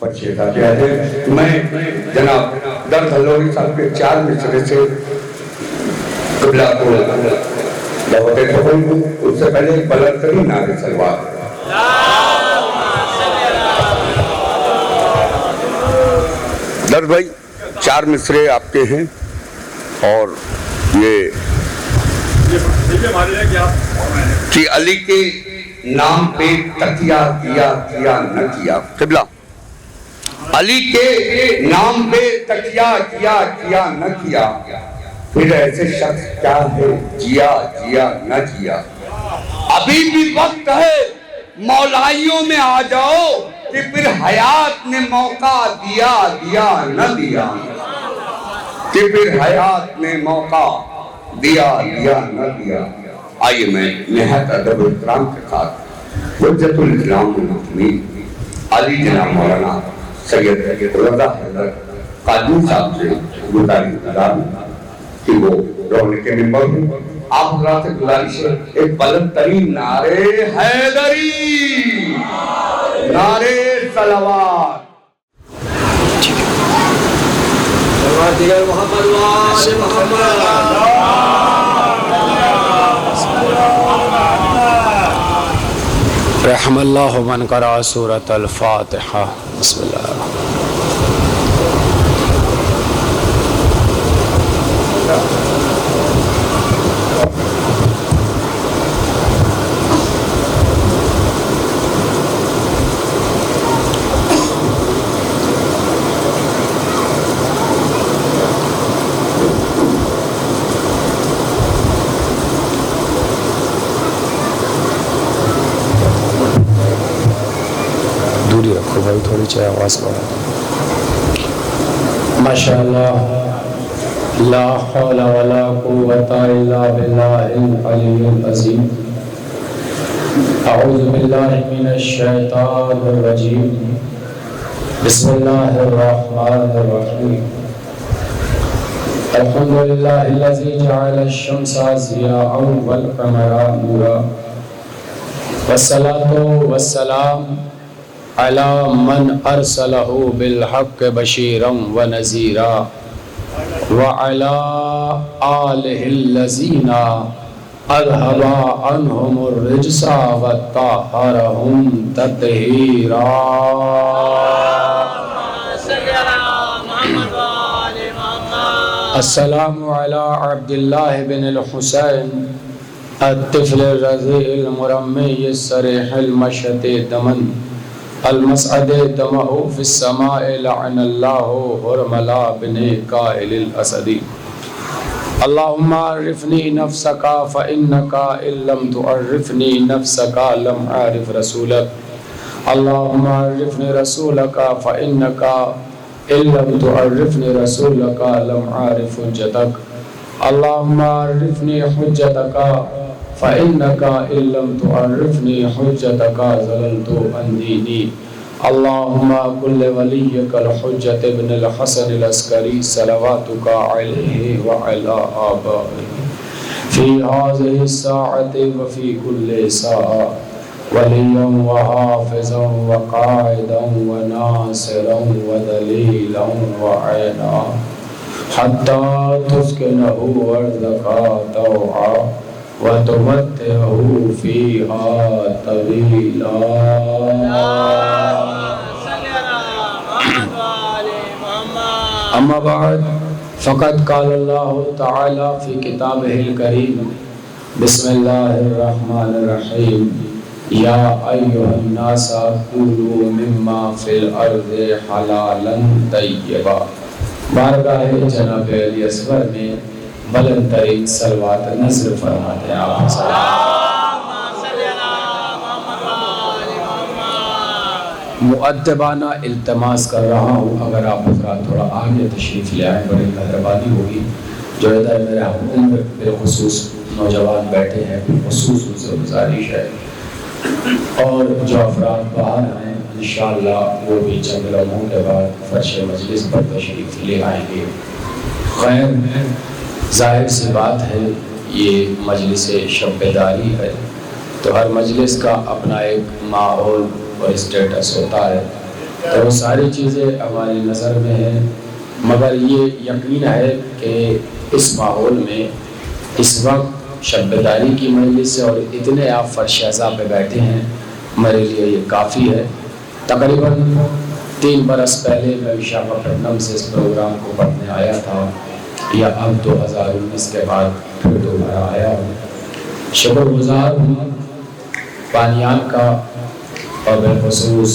बच्चेगा मैं जनाब दर हल्लोरी साहब के 4 मिसरे से क़िबला को लौटे तो उससे पहले बुलंद तरीन नारे सलवात दर भाई 4 मिसरे आपके हैं और ये कि अली के नाम पे तकिया किया न किया। क़िबला अली के नाम पे तकिया किया न किया, फिर ऐसे शख्स क्या है जिया न जिया। अभी भी वक्त है मौलाइयों में आ जाओ कि फिर हयात ने मौका दिया न दिया, कि फिर हयात ने मौका दिया न दिया। आइए मैं निहायत अदब और इकराम के साथ हुज्जतुल इस्लाम अली जनाब मौलाना सैयद रज़ा हज़रत कादरी साहब से गुजारिश कि वो रौनके मिंबर में आप हज़रात से गुजारिश है एक बुलंद तरीन नारे हैदरी, नारे सलावत। रहमल्लाहु मन करा सूरत अल-फातिहा। बिस्मिल्लाह। दूरी रखो भाई, थोड़ी चाहे आवाज़ बढ़ा। माशाअल्लाह ला हौला वला कुव्वता इल्ला बिल्लाहिल अलिय्यिल अज़ीम। अऊज़ु बिल्लाहि मिनश शैतानिर रजीम। बिस्मिल्लाहिर रहमानिर रहीम। अल्हम्दुलिल्लाहिल्लज़ी जअलश-शम्सा ज़ियाअन वल क़मरा नूरा। वस्सलातु वस्सलाम अला मन अरसलहु बिल हक़्क़ बशीरन व नज़ीरा व अला आलिहिल्लज़ीना अज़हबा अन्हुमुर रिज्सा व तह्हरहुम तत्हीरा। अस्सलामु अला अब्दिल्लाह बिनिल हुसैन अत्तिफ़्ल रज़ील मुरम्मी सरीहिल मशते दमन अलमसअद दमहु फिस्समाए लअनल्लाहु हुरमला बिने काइलिल असदी। अल्लाहुम्मा अरिफ़नी नफ़्सका फ़इन्नका इल्लम तुअर्रिफ़नी नफ़्सका लम आरिफ़ रसूलक। अल्लाहुम्मा अरिफ़नी रसूलका फ़इन्नका इल्लम तुअर्रिफ़नी रसूलका लम आरिफ़ हुज्जतक। अल्लाहुम्मा अरिफ़नी हुज्जतका फ़इन्नका इल्लम तुअर्रिफ़नी हुज्जतका ज़ललतु अन दीनी। अल्लाहुम्मा कुल्ल वलिय्यकल हुज्जत इब्नुल हसन अल-अस्करी सलवातुका अलैहि व अला आबाइहि फ़ी हाज़िहि स्साअति व फ़ी कुल्लि साअ वलिय्यन व हाफ़िज़न व क़ाइदन व नासिरन व दलीलन व ऐना हत्ता तुस्किनहु अर्ज़का तौआ व तुमत्तिअहु फ़ीहा तवीला। अम्मा बाद फ़क़द क़ालल्लाहु तआला फ़ी किताबिहिल करीम बिस्मिल्लाहिर रहमानिर रहीम या अय्युहन्नास कुलू मिम्मा फ़िल अर्ज़ि हलालन तय्यबा। बारगाह जनाब अली असगर में बुलंद तरीन सलवात नज़्र फरमाते हैं आप। मुअद्दबाना इल्तमास कर रहा हूँ अगर आप हज़रात थोड़ा आगे तशरीफ़ ले आएँ, बड़ी मेहरबानी होगी। जो इधर मेरे उम्र बिलख़ुसूस नौजवान बैठे हैं बिलख़ुसूस उनसे गुजारिश है, और जो अफराद बाहर हैं इंशाअल्लाह वो भी चंद लम्हों के बाद फर्श मजलिस पर तशरीफ़ ले आएंगे। खैर ज़ाहिर सी बात है ये मजलिस शब-ए-दारी है, तो हर मजलिस का अपना एक माहौल और स्टेटस होता है। तो सारी चीज़ें हमारी नज़र में है, मगर ये यकीन है कि इस माहौल में इस वक्त शब्बदारी की मजलिस है और इतने आप फर्श अज़ा पे बैठे हैं, मेरे लिए ये काफ़ी है। तकरीबन 3 बरस पहले मैं विशाखापट्टनम से इस प्रोग्राम को पढ़ने आया था, या अब 2019 के बाद फिर दोबारा आया हूँ। शुक्रगुज़ार हूँ बानियान का, और बिलखुसूस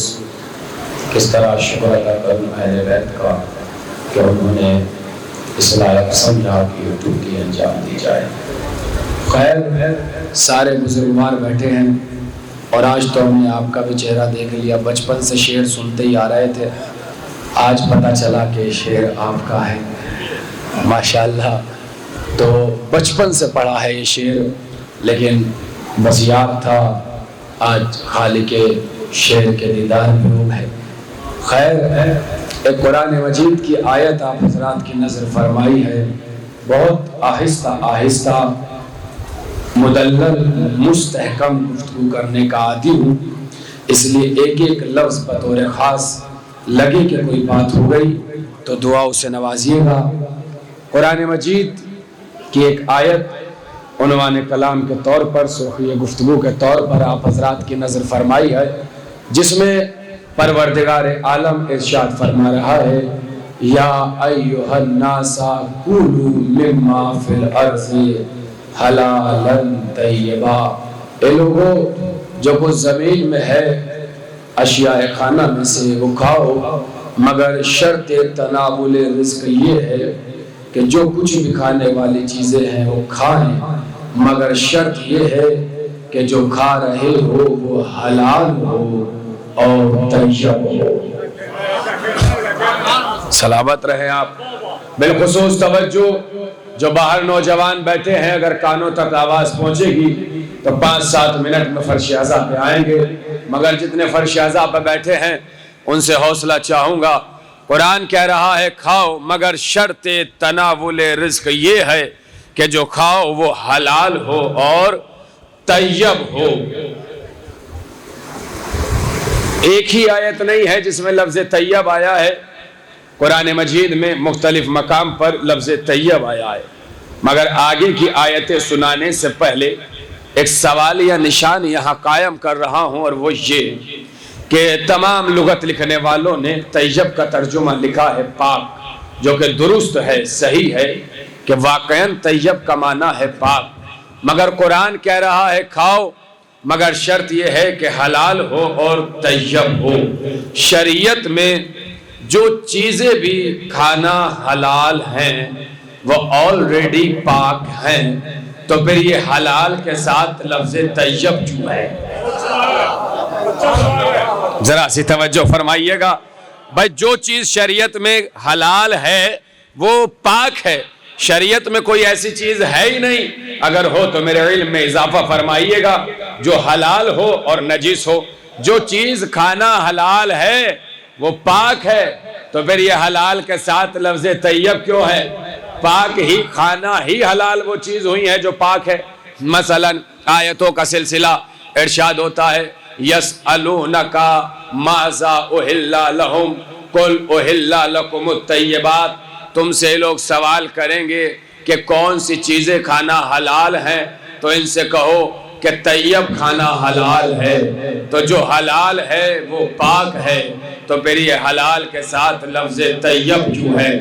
किस तरह शुक्र अदा करूँ अहले बैत का कि उन्होंने इस लायक समझा कि ड्यूटी अंजाम दी जाए। खैर, सारे बुजुर्गवार बैठे हैं और आज तो हमने आपका भी चेहरा देख लिया। बचपन से शेर सुनते ही आ रहे थे, आज पता चला कि शेर आपका है, माशाल्लाह। तो बचपन से पढ़ा है ये शेर, लेकिन बस याद था, आज खालिके शेर के दीदार में लोग है। खैर, एक कुरान मजीद की आयत आप हज़रात की नज़र फरमाई है, बहुत आहिस्ता आहिस्ता मुदल्लल मुस्तहकम गुफ्तगू करने का आदी हूँ, इसलिए एक एक लफ्ज़ बतौर ख़ास लगे कि कोई बात हो गई तो दुआ उसे नवाजिएगा। कुरान मजीद की एक आयत उन्वान कलाम के तौर पर, सुर्ख़ी गुफ्तगू के तौर पर आप हज़रात की नज़र फरमाई है, जिसमें परवरदिगार आलम इरशाद फरमा रहा है, या अय्युहन्नासा कुलू मिम्मा फिल अर्ज़ि हलालन तय्यबा। ए लोगो, जो कुछ ज़मीन में है अशियाए खाना में से वो खाओ, मगर शर्त तनावुल रिज़्क़ ये है कि जो कुछ भी खाने वाली चीज़ें हैं वो खाएं, मगर शर्त ये है कि जो खा रहे हो वो हलाल हो और तय्यब हो। सलामत रहे आप। बिलखुसूस तवज्जो, जो बाहर नौजवान बैठे हैं, अगर कानों तक आवाज़ पहुँचेगी तो 5-7 मिनट में फर्श अज़ा पे आएंगे, मगर जितने फर्श अज़ा पे बैठे हैं उनसे हौसला चाहूँगा। कुरान कह रहा है खाओ, मगर शर्त तनावुल रिज़्क़ ये है कि जो खाओ वो हलाल हो और तय्यब हो। एक ही आयत नहीं है जिसमें लफ्ज़ तय्यब आया है, कुरान मजीद में मुख्तलिफ मकाम पर लफ्ज़ तय्यब आया है। मगर आगे की आयतें सुनाने से पहले एक सवाल या निशान यहाँ कायम कर रहा हूँ, और वो ये कि तमाम लुगत लिखने वालों ने तय्यब का तर्जुमा लिखा है पाक, जो कि दुरुस्त है, सही है कि वाक़यन तय्यब का माना है पाक, मगर कुरान कह रहा है खाओ, मगर शर्त यह है कि हलाल हो और तय्यब हो। शरीयत में जो चीज़ें भी खाना हलाल हैं वो ऑलरेडी पाक हैं, तो फिर ये हलाल के साथ लफ्ज़ तय्यब क्यों है? जरा सी तवज्जो फरमाइएगा भाई। जो चीज़ शरीयत में हलाल है वो पाक है, शरीयत में कोई ऐसी चीज़ है ही नहीं, अगर हो तो मेरे इल्म में इजाफा फरमाइएगा, जो हलाल हो और नजीस हो। जो चीज़ खाना हलाल है वो पाक है, तो फिर ये हलाल के साथ लफ्ज़ तय्यब क्यों है? पाक ही खाना ही हलाल वो चीज़ हुई है जो पाक है। मसलन आयतों का सिलसिला इरशाद होता है, यसअलूनका माज़ा उहिल्ला लहुम कुल उहिल्ला लकुमुत तय्यबात। तुमसे लोग सवाल करेंगे कि कौन सी चीज़ें खाना हलाल हैं, तो इनसे कहो कि तय्यब खाना हलाल है। तो जो हलाल है वो पाक है, तो फिर ये हलाल के साथ लफ्ज़ तय्यब क्यों है?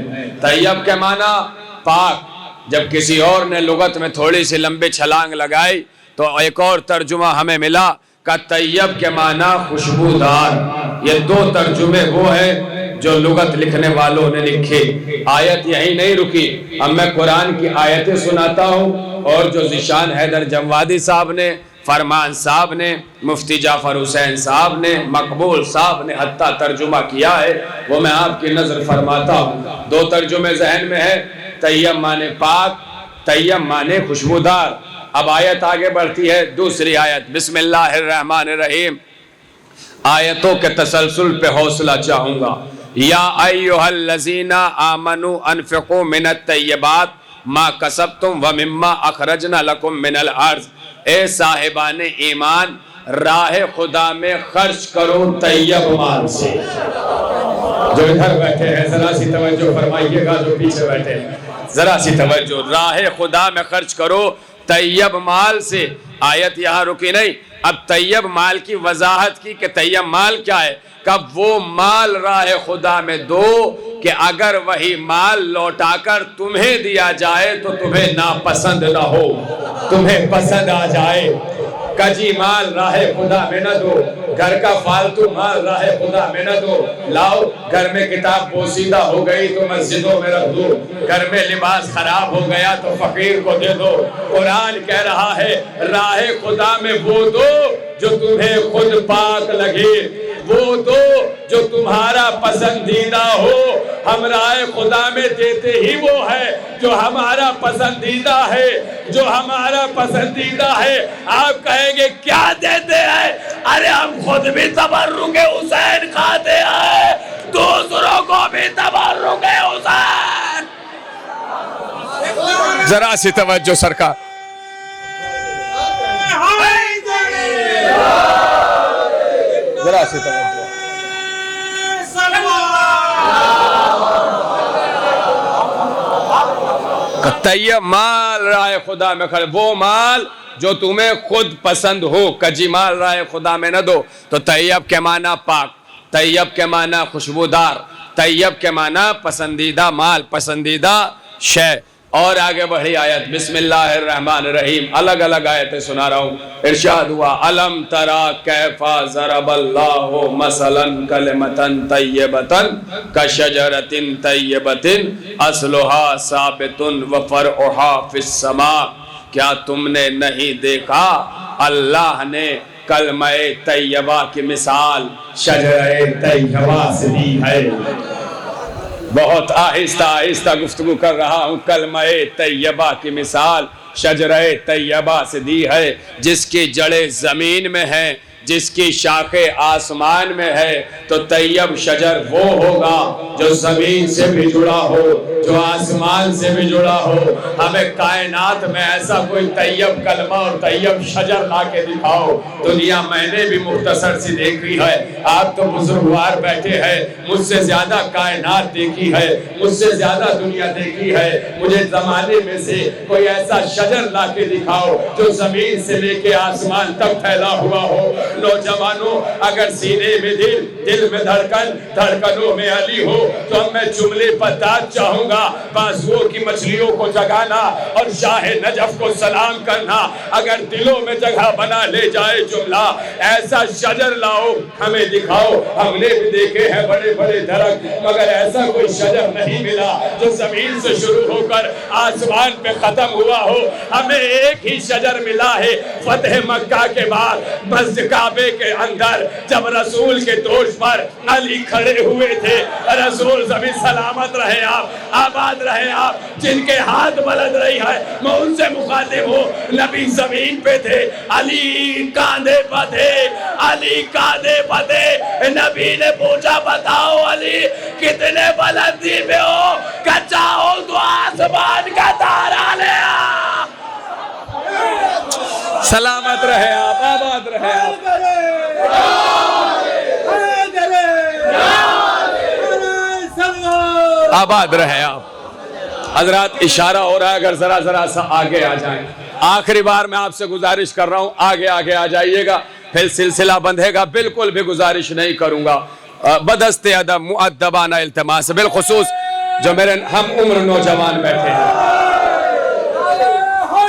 तय्यब के माना पाक। जब किसी और ने लुगत में थोड़ी सी लंबी छलांग लगाई तो एक और तर्जुमा हमें मिला का तय्यब के माना खुशबूदार। ये 2 तर्जुमे वो हैं जो लुगत लिखने वालों ने लिखे। आयत यही नहीं रुकी, अब मैं कुरान की आयतें सुनाता हूँ, और जो ज़िशान हैदर जमवादी साहब ने, फरमान साहब ने, मुफ्ती जाफर हुसैन साहब ने, मकबूल साहब ने हत्ता तर्जुमा किया है, वो मैं आपकी नज़र फरमाता हूँ। 2 तर्जुमे जहन में है, तय्यब माने पाक, तय्यब माने खुशबूदार। अब आयत आगे बढ़ती है, दूसरी आयत, बिस्मिल्लाहिर्रहमानिर्रहीम। आयतों के तसलसल पे हौसला चाहूँगा। या अय्युहल्लज़ीना आमनू अनफ़िक़ू मिनत तय्यबात मा कसबतुम व मिम्मा अखरजना लकुम मिनल अर्ज़। ए साहिबाने ईमान, राह खुदा में खर्च करो तय्यब माल से। जो इधर बैठे हैं जरा सी तवज्जो फरमाइएगा, जो पीछे बैठे हैं जरा सी तवज्जो। राह खुदा में खर्च करो तैयब माल से। आयत यहाँ रुकी नहीं, अब तैयब माल की वजाहत की कि तैयब माल क्या है। कब वो माल राह खुदा में दो कि अगर वही माल लौटाकर तुम्हें दिया जाए तो तुम्हें नापसंद ना हो, तुम्हें पसंद आ जाए। कजी माल राह खुदा में न दो, घर का फालतू माल राह खुदा में न दो। लाओ, घर में किताब पोसीदा हो गई तो मस्जिदों में रख दो, घर में लिबास खराब हो गया तो फकीर को दे दो। कुरान कह रहा है राह खुदा में वो दो जो तुम्हें खुद पाक लगे, वो दो जो तुम्हारा पसंदीदा हो। हम राह खुदा में देते ही वो है जो हमारा पसंदीदा है, जो हमारा पसंदीदा है। आप कहेंगे क्या देते हैं? अरे हम खुद भी तबर्रुके हुसैन खाते हैं, दूसरों को भी तबर्रुके हुसैन। जरा सी तवज्जो सरकार। जरा सी तवज्जो। तैयब माल राह खुदा में खर्च, वो माल जो तुम्हें खुद पसंद हो। कजी माल राह खुदा में न दो। तो तैयब के माना पाक, तैयब के माना खुशबूदार, तैयब के माना पसंदीदा माल, पसंदीदा शय। और आगे बढ़ी आयत, बिस्मिल्लाहिर्रहमानिर्रहीम। अलग अलग आयतें सुना रहा हूँ। इरशाद हुआ अलम तरा कैफा ज़रबल्लाहु मसलन कलिमतन तय्यबतन कशजरतिन तय्यबतिन अस्लुहा साबितुन व फरउहा फिस्समा। क्या तुमने नहीं देखा अल्लाह ने कलमे तय्यबा की मिसाल शजरे तय्यबा से दी है। बहुत आहिस्ता आहिस्ता गुफ्तगू कर रहा हूँ। कलमे तैयबा की मिसाल शजरे तैयबा से दी है, जिसकी जड़ें ज़मीन में हैं, जिसकी शाखें आसमान में है। तो तैयब शजर वो होगा जो ज़मीन से भी जुड़ा हो, जो आसमान से भी जुड़ा हो। हमें कायनात में ऐसा कोई तैयब कलमा और तैयब शजर ला के दिखाओ। दुनिया मैंने भी मुख्तसर सी देखी है, आप तो बुजुर्गवार बैठे हैं, मुझसे ज्यादा कायनात देखी है, मुझसे ज्यादा दुनिया देखी है। मुझे जमाने में से कोई ऐसा शजर ला के दिखाओ जो जमीन से लेके आसमान तक फैला हुआ हो। नौजवानों, अगर सीने में दिल, दिल में धड़कन, धड़कनों में अली हो तो अब मैं जुमले पर दाद चाहूंगा। बाजुओं की मछलियों को जगाना और शाह नजफ को सलाम करना अगर दिलों में जगह बना ले जाए जुमला, ऐसा शजर लाओ, हमें दिखाओ। हमने भी देखे हैं बड़े बड़े दरख्त, मगर ऐसा कोई शजर नहीं मिला जो जमीन से शुरू होकर आसमान पे खत्म हुआ हो। हमें एक ही शजर मिला है फतेह मक्का के बाद, मस्जिद काबे के अंदर, जब रसूल के दोष पर अली खड़े हुए थे। रसूल जमीन सलामत रहे आप, आबाद रहे आप, जिनके हाथ बुलंद रही है मैं उनसे मुखातिब हूँ। नबी जमीन पे थे, अली कांधे पर थे, अली कांधे पर थे। नबी ने पूछा बताओ अली कितने बुलंदी में हो? कच्चा हो तो आसमान का तारा ले आ। सलामत रहे आप, आबाद रहे आप। आबाद रहे आप। हजरात इशारा हो रहा है, अगर जरा जरा सा आगे आ जाएं। आखिरी बार मैं आपसे गुजारिश कर रहा हूं, आगे आगे आ जाइएगा, फिर सिलसिला बंधेगा। बिल्कुल भी गुजारिश नहीं करूंगा, बदस्ते अदब मुअद्दबाना इल्तिमास, बिलखुसूस जो मेरे हम उम्र नौजवान बैठे हैं।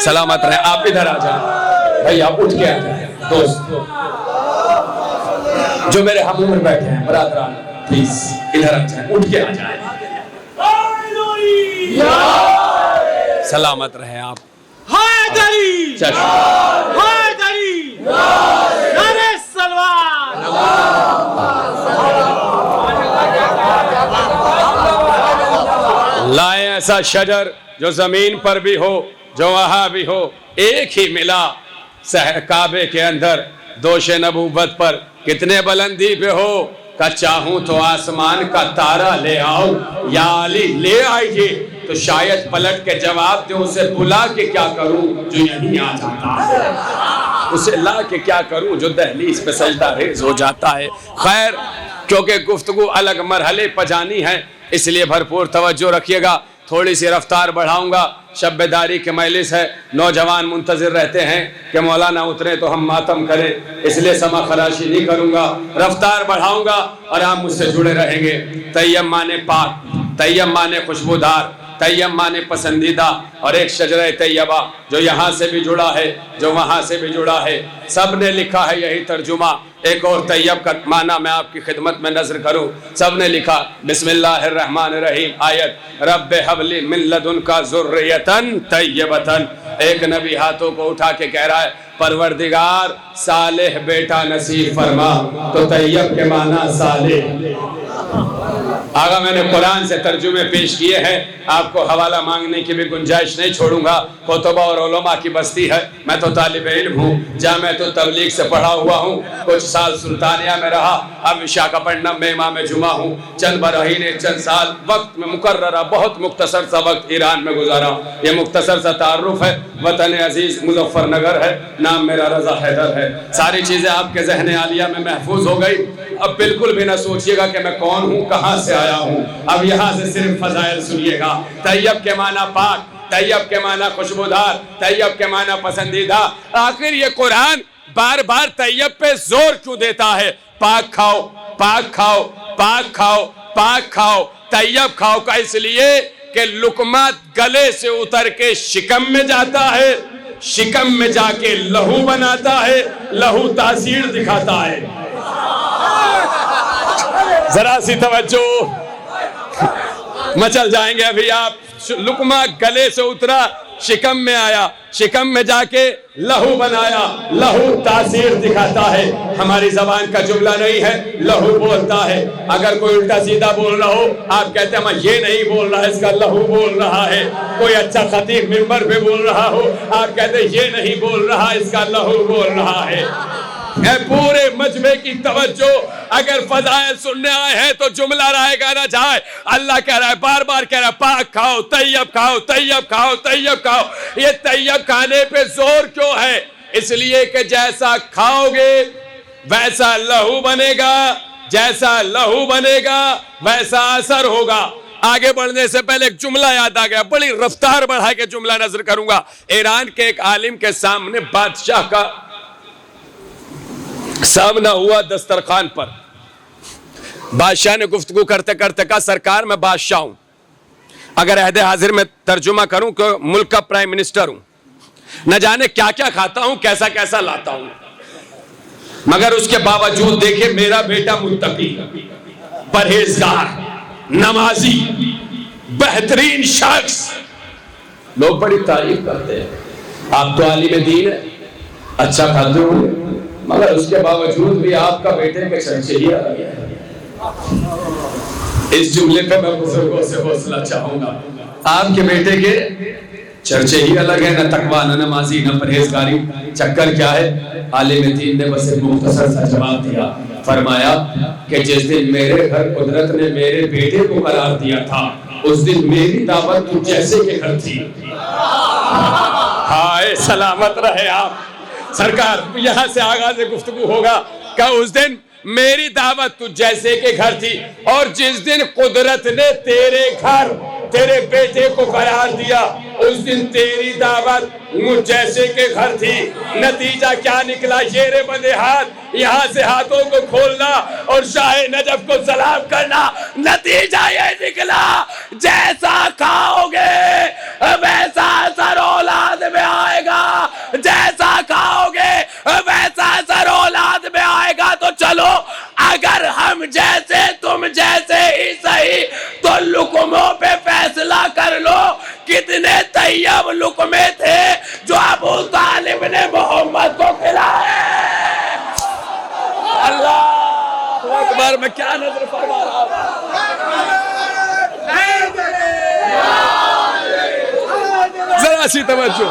सलामत रहे आप। इधर आ जाए भैया, उठ के आ जाए। दोस्त जो मेरे हम उम्र बैठे हैं, बरादरान, प्लीज इधर आ जाए, उठ के आ जाए। सलामत रहे आप। लाए ऐसा शजर जो जमीन पर भी हो, जो वहां भी हो। एक ही मिला काबे के अंदर, दोषे नबूवत पर कितने बुलंदी पे हो। का चाहूं तो आसमान का तारा ले आओ, या अली ले आइए। तो शायद पलट के जवाब दे, उसे बुला के क्या करूं जो यहीं आ जाता है, उसे ला के क्या करूं जो दहलीज पे सजदा रेज हो जाता है। खैर, क्योंकि गुफ्तगू अलग मरहले पर जानी है, इसलिए भरपूर तवज्जो रखिएगा। थोड़ी सी रफ्तार बढ़ाऊंगा, शब्बेदारी के मजलिस है, नौजवान मुंतजिर रहते हैं कि मौलाना उतरे तो हम मातम करें, इसलिए समा खराशी नहीं करूंगा, रफ्तार बढ़ाऊंगा और आप मुझसे जुड़े रहेंगे। तैयब माने पाक, तैयब माने खुशबूदार, तैयब माने पसंदीदा, और एक शजरे तैयबा जो यहाँ से भी जुड़ा है, जो वहाँ से भी जुड़ा है, सब ने लिखा है यही तर्जुमा। एक और तैयब का माना मैं आपकी खिदमत में नजर करूं। सब ने लिखा बिस्मिल्लाहिर्रहमानिर्रहीम आयत, रब्बे हबली मिन लदुनका ज़ुर्रियतन तैयबतन। एक नबी हाथों को उठा के कह रहा है, परवरदिगार सालेह बेटा नसीब फरमा। तो तैयब के माना सालेह। आगा मैंने कुरान से तर्जुमे पेश किए हैं, आपको हवाला मांगने की भी गुंजाइश नहीं छोड़ूंगा। कुतुबा और उलमा की बस्ती है, मैं तो तालिब इल्म हूँ, जामे तो तबलीग से पढ़ा हुआ हूँ, कुछ साल सुल्तानिया में रहा, अब विशाखापट्टनम में इमाम जुमा हूँ। चंद बरहीने चंद साल वक्त में मुकर्ररा बहुत मुख्तसर सा वक्त ईरान में गुजारा। ये मुख्तसर सा तारुफ है, वतन अजीज मुजफ्फरनगर है, नाम मेरा रजा हैदर है। सारी चीज़ें आपके ज़हन आलिया में महफूज हो गई। अब बिल्कुल भी ना सोचिएगा कि मैं कौन हूँ, कहाँ से आया हूँ। अब यहाँ से सिर्फ फजाइल सुनिएगा। तैयब के माना पाक, तैयब के माना खुशबूदार, तैयब के माना पसंदीदा। आखिर ये कुरान बार बार तैयब पे जोर क्यों देता है? पाक खाओ, पाक खाओ, पाक खाओ, पाक खाओ। तैयब खाओ का इसलिए कि लुकमा गले से उतर के शिकम में जाता है, शिकम में जाके लहू बनाता है, लहू तासीर दिखाता है। जरा सी तवज्जो, मचल जाएंगे अभी आप। लुकमा गले से उतरा, शिकम में आया, शिकम में जाके लहू बनाया, लहू तासीर दिखाता है। हमारी जबान का जुमला नहीं है, लहू बोलता है। अगर कोई उल्टा सीधा बोल रहा हो, आप कहते हैं मैं ये नहीं बोल रहा, इसका लहू बोल रहा है। कोई अच्छा खतीब मिंबर पे बोल रहा हो, आप कहते हैं ये नहीं बोल रहा, इसका लहू बोल रहा है। पूरे मजमे की तवज्जो, अगर फजाइल सुनने आए हैं तो जुमला रहेगा ना जाए। अल्लाह कह रहा है, बार बार कह रहा है, पाक खाओ, तैयब खाओ, तैयब खाओ, तैयब खाओ। ये तैयब खाने पे जोर क्यों है? इसलिए कि जैसा खाओगे वैसा लहू बनेगा, जैसा लहू बनेगा वैसा असर होगा। आगे बढ़ने से पहले एक जुमला याद आ गया, बड़ी रफ्तार बढ़ा के जुमला नजर करूंगा। ईरान के एक आलिम के सामने बादशाह का सामना हुआ दस्तरखान पर। बादशाह ने गुफ्तगू करते करते कहा, सरकार मैं बादशाह हूं, अगर अहदे हाजिर में तर्जुमा करूं कि मुल्क का प्राइम मिनिस्टर हूं, न जाने क्या क्या खाता हूं, कैसा कैसा लाता हूं, मगर उसके बावजूद देखे मेरा बेटा मुत्तकी, परहेजगार, नमाजी, बेहतरीन शख्स, लोग बड़ी तारीफ करते हैं। आप तो आलिम दीन है, अच्छा खाते हो, मगर उसके बावजूद भी आपका बेटे के चर्चे ही अलग है। इस जुमले पे मैं बुजुर्गों से हौसला चाहूंगा, आपके बेटे के चर्चे ही अलग है, न तकवा, न नमाजी, न परहेजगारी। चक्कर क्या है? आलिम दीन ने बस एक मुख्तसर सा जवाब दिया, फरमाया कि जिस दिन मेरे घर कुदरत ने मेरे बेटे को करार दिया था, उस दिन मेरी दावत तुझ जैसे के घर थी। हाय सलामत रहे आप सरकार। यहाँ से आगाज गुफ्तगू होगा कि उस दिन मेरी दावत तुझ जैसे के घर थी, और जिस दिन कुदरत ने तेरे घर, तेरे बेटे को करार दिया, उस दिन तेरी दावत मुझ जैसे के घर थी। नतीजा क्या निकला? ये रे बंदे हाथ, यहाँ से हाथों को खोलना और शाह नजफ को सलाम करना। नतीजा ये निकला, जैसा खाओगे वैसा असर औलाद में आएगा, जैसा खाओगे वैसा असर औलाद में आएगा। तो चलो, अगर हम जैसे तुम जैसे ही सही, तो लुकमों पे फैसला कर लो। कितने तैयब लुकमे थे जो अबू तालिब ने मोहम्मद को खिलाए। अल्लाह अकबर। मैं क्या नजर फरमा रहा हूं, जरा सी तवज्जो।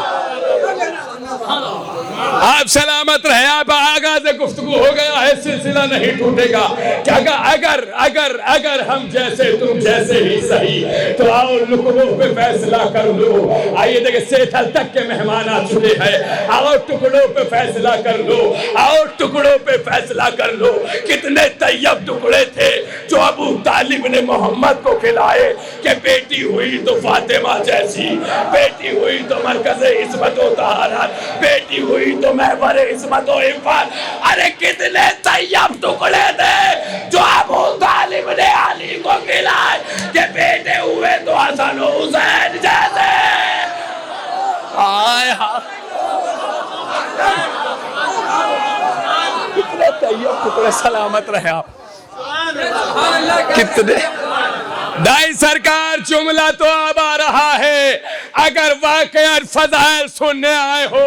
आप सलामत रहे। आप आगाज गुफ्तगू हो गया है, सिलसिला नहीं टूटेगा। क्या अगर अगर अगर हम जैसे तुम जैसे ही सही, तो आओ लुकमों पे फैसला कर लो। आइए देखिए, सेठल तक के मेहमान आ चुके हैं। आओ टुकड़ों पे फैसला कर लो, आओ टुकड़ों पे फैसला कर लो। कितने तैयब टुकड़े थे जो अबू तालिब ने मोहम्मद को खिलाए कि बेटी हुई तो फातिमा जैसी, बेटी हुई तो मरकज़ इस्मत व तहारत, बेटी हुई तो महवर इस्मत व इफ़्फ़त। अरे कितने तैयब टुकड़े थे जो अबू तालिब ने अली को खिलाए कि बेटे हुए तो हसन हुसैन जैसे। आय कितने तैयब टुकड़े, सलामत रहे आप। कितने दाई सरकार, जुमला तो अब आ रहा है। अगर वाकई फज़ाइल सुनने आए हो,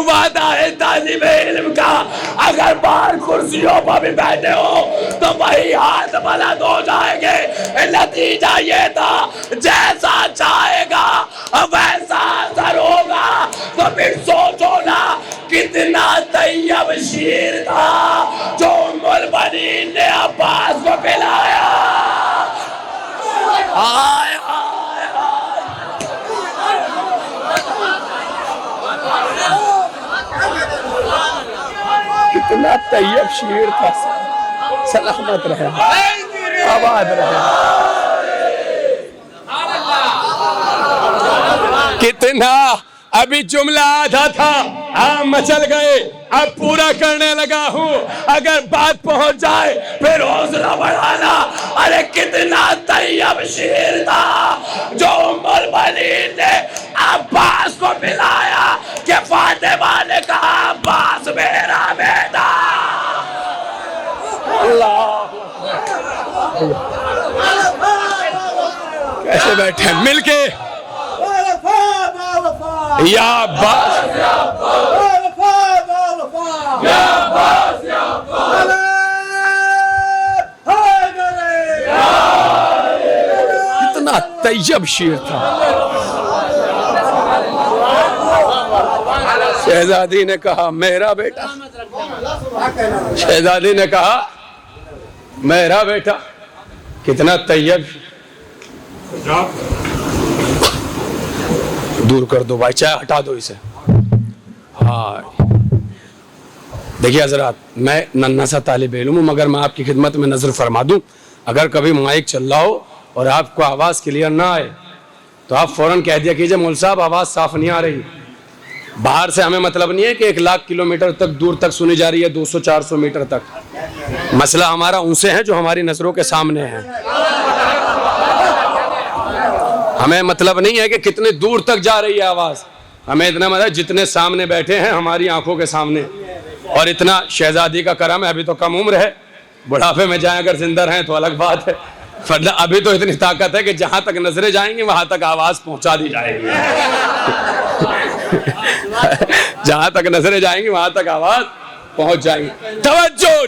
वादा है तालिब इल्म का, अगर बाहर कुर्सियों पर भी बैठे हो तो वही हाथ बुलंद हो जाएंगे। नतीजा ये था, जैसा चाहेगा वैसा असर होगा। तो फिर सोचो ना, कितना तैयब शीर था जो उम्मुल बनीन ने अब्बास को पिलाया। आय आय कितना तैयब शीर था। सलामत रहे, आबाद रहे। कितना अभी जुमला आधा था, आप मचल गए, अब पूरा करने लगा हूं। अगर बात पहुंच जाए फिर हौसला बढ़ाना। अरे कितना तैयब शेर था जो उम्मुल बनीन ने अब्बास को मिलाया कि फातिमा ने कहा अब्बास मेरा बेटा। अल्लाह, कैसे बैठे मिलके या अब्बास कितना तैयब शेर था। शहजादी ने कहा मेरा बेटा, शहजादी ने कहा मेरा बेटा। कितना तैयब। दूर कर दो भाई, चाहे हटा दो इसे। हाँ देखिए हजरात, मैं नन्हा सा तालिब इल्म हूँ, मगर मैं आपकी खिदमत में नजर फरमा दूं, अगर कभी माइक चल रहा हो और आपको आवाज़ क्लियर ना आए तो आप फौरन कह दिया कीजिए मौलवी साहब आवाज़ साफ नहीं आ रही। बाहर से हमें मतलब नहीं है कि 1 लाख किलोमीटर तक दूर तक सुनी जा रही है, 200-400 मीटर तक। मसला हमारा उनसे है जो हमारी नज़रों के सामने है। हमें मतलब नहीं है कि कितने दूर तक जा रही है आवाज़, हमें इतना मतलब जितने सामने बैठे हैं हमारी आंखों के सामने। और इतना शहजादी का करम है, अभी तो कम उम्र है, बुढ़ापे में जाए अगर जिंदा रहें तो अलग बात है। वरना अभी तो इतनी ताकत है कि जहां तक नजरें जाएंगी वहां तक आवाज पहुंचा दी जाएगी। जहां तक नजरें जाएंगी वहां तक आवाज पहुंच जाएगी। तवज्जो,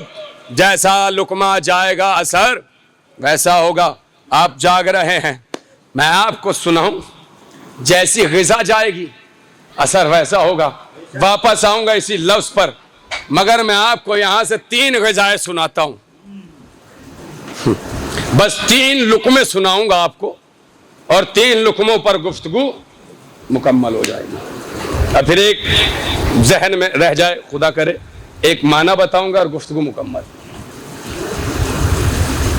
जैसा लुकमा जाएगा असर वैसा होगा। आप जाग रहे हैं, मैं आपको सुनाऊं, जैसी ग़िज़ा जाएगी असर वैसा होगा। वापस आऊंगा इसी लफ्ज पर, मगर मैं आपको यहां से 3 ग़िज़ाएं सुनाता हूं। बस 3 लुकमे सुनाऊंगा आपको और 3 लुकमों पर गुफ्तगू मुकम्मल हो जाएगी। अब फिर एक जहन में रह जाए, खुदा करे, एक माना बताऊंगा और गुफ्तगू मुकम्मल।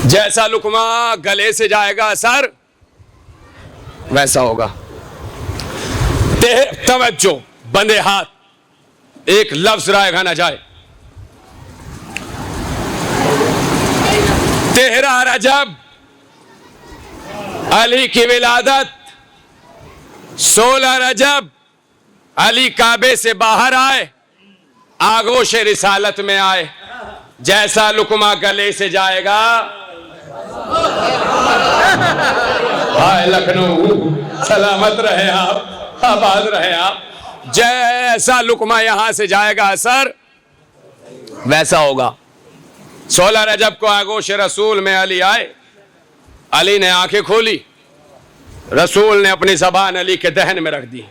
जैसा लुकमा गले से जाएगा असर वैसा होगा। तवज्जो, बंदे हाथ, एक लफ्ज रायगा ना जाए। तेहरा रजब, अली की विलादत। 16 रजब, अली काबे से बाहर आए, आगोश रिसालत में आए। जैसा लुकमा गले से जाएगा, हाय लखनऊ, सलामत रहे आप, आबाद रहे आप। जैसा लुकमा यहां से जाएगा असर वैसा होगा। 16 रजब को आगोश रसूल में अली आए। अली ने आंखें खोली, रसूल ने अपनी ज़बान अली के दहन में रख दी।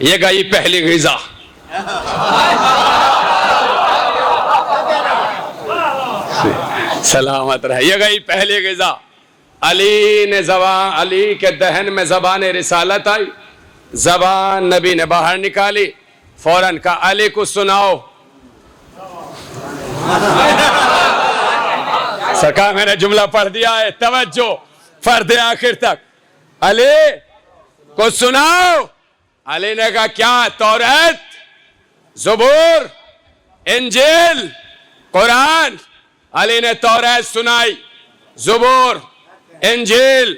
ये गई पहली ग़िज़ा। सलामत रहे। ये गई पहली ग़िज़ा। अली के दहन में ज़बान रिसालत आई, ज़बान नबी ने बाहर निकाली, फौरन कहा अली को सुनाओ। सरकार मैंने जुमला पढ़ दिया है, तवज्जो फर्द आखिर तक। अली को सुनाओ। अली ने कहा क्या? तौरात, ज़बूर, इंजील, कुरान। अली ने तौरात सुनाई, ज़बूर, इंजील,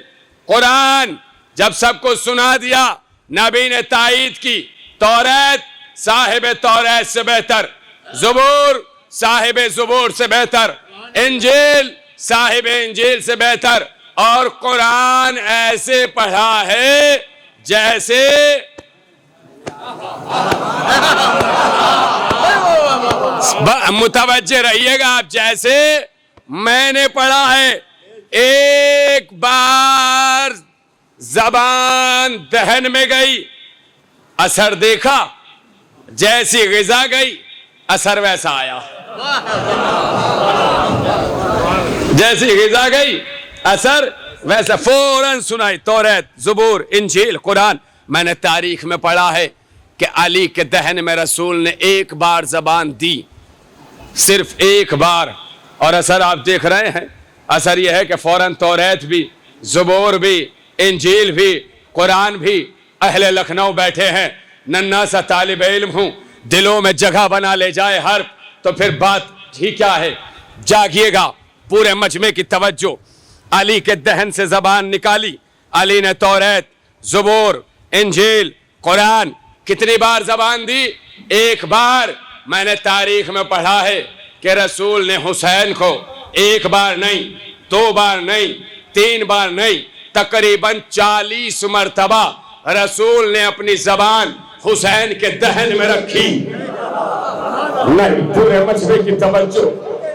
कुरान। जब सबको सुना दिया, नबी ने तायीद की, तौरात साहिब तौरात से बेहतर, ज़बूर साहिब ज़बूर से बेहतर, इंजील साहिब इंजील से बेहतर, और कुरान ऐसे पढ़ा है जैसे मुतवज्जे रहिएगा आप, जैसे मैंने पढ़ा है। एक बार ज़बान दहन में गई, असर देखा, जैसी ग़िज़ा गई असर वैसा आया। जैसी ग़िज़ा गई असर वैसा। फौरन सुनाई तौरात, ज़बूर, इंजील, कुरान। मैंने तारीख में पढ़ा है कि अली के दहन में रसूल ने एक बार ज़बान दी, सिर्फ एक बार, और असर आप देख रहे हैं। असर यह है कि फौरन तौरात भी, ज़बूर भी, इंजील भी, कुरान भी। अहले लखनऊ बैठे हैं, नन्ना सा तालिब इल्म हूँ, दिलों में जगह बना ले जाए हर्फ, तो फिर बात ही क्या है। जागिएगा, पूरे मजमे की तवज्जो। अली के दहन से ज़बान निकाली, अली ने तौरात, ज़बूर, इंजील, कुरान। कितनी बार ज़बान दी? एक बार। मैंने तारीख में पढ़ा है कि रसूल ने हुसैन को एक बार नहीं, दो बार नहीं, तीन बार नहीं, तकरीबन 40 मरतबा रसूल ने अपनी ज़बान हुसैन के दहन में रखी। नहीं, पूरे मजमे की तवज्जो,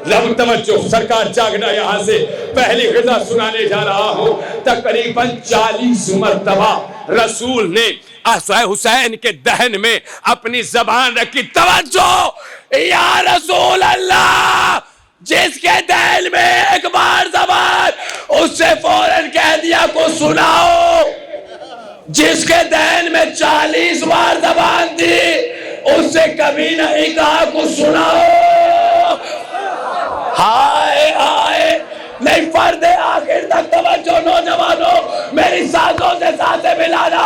लब तवज्जो। सरकार जागना, यहां से पहली ग़िज़ा सुनाने जा रहा हूं। तकरीबन 40 मरतबा रसूल ने हुसैन के दहन में अपनी ज़बान रखी। तवज्जो, या रसूल अल्लाह, जिसके दहन में एक बार ज़बान, उससे फौरन कह दिया को सुनाओ। जिसके दहन में 40 बार ज़बान दी, उससे कभी नहीं कहा को सुनाओ। हाय हाय, नहीं फर्द आखिर तक तवज्जो नौजवानों, मेरी सांसों से सांसें मिलाना।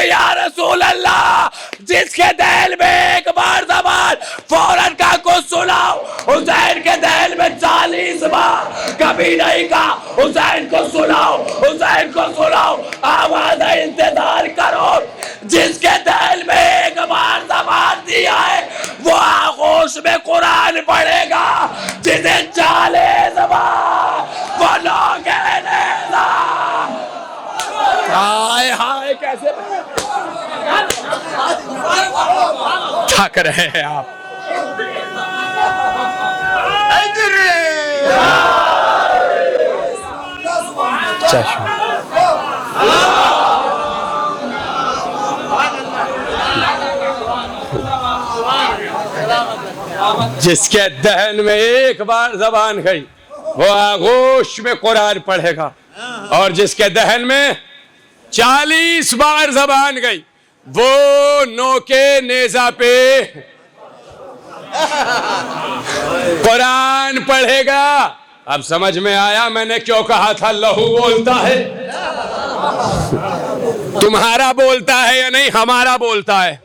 या रसूल अल्लाह, जिसके दहन में एक बार ज़बान, फौरन का को सुनाओ। हुसैन के दहन में 40 बार, कभी नहीं कहा हुसैन को सुनाओ, हुसैन को सुनाओ। आवाज़ है, इंतजार करो। जिसके दहन में एक बार ज़बान दिया है, वो आगोश में कुरान पढ़ेगा। जिसे 40 बार, वो लोग हाय हाय, कैसे थक रहे हैं आप। जिसके दहन में एक बार ज़बान गई, वो आगोश में कुरान पढ़ेगा, और जिसके दहन में 40 बार ज़बान गई, वो नोके नेज़ा पे कुरान पढ़ेगा। अब समझ में आया मैंने क्यों कहा था लहू बोलता है। तुम्हारा बोलता है या नहीं, हमारा बोलता है।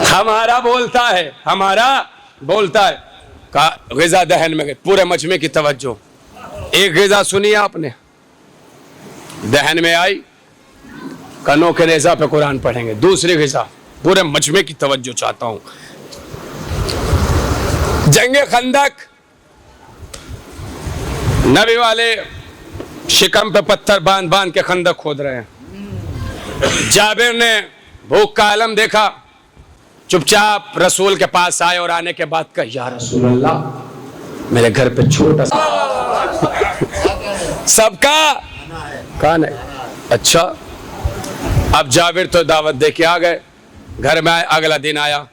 हमारा बोलता है, हमारा बोलता है। का ग़िज़ा दहन में गई, पूरे मजमे की तवज्जो। एक ग़िज़ा सुनी आपने, दहन में आई, कनों के नेज़ा पे कुरान पढ़ेंगे। दूसरी ग़िज़ा, पूरे मजमे की तवज्जो चाहता हूं। जंगे खंदक, नबी वाले शिकम पे पत्थर बांध बांध के खंदक खोद रहे हैं। जाबिर ने भूख का आलम देखा, चुपचाप रसूल के पास आए और आने के बाद कहा, या रसूल अल्लाह, मेरे घर पे छोटा सा सबका कान है। अच्छा, अब जाबिर तो दावत दे के आ गए, घर में आए, अगला दिन आया,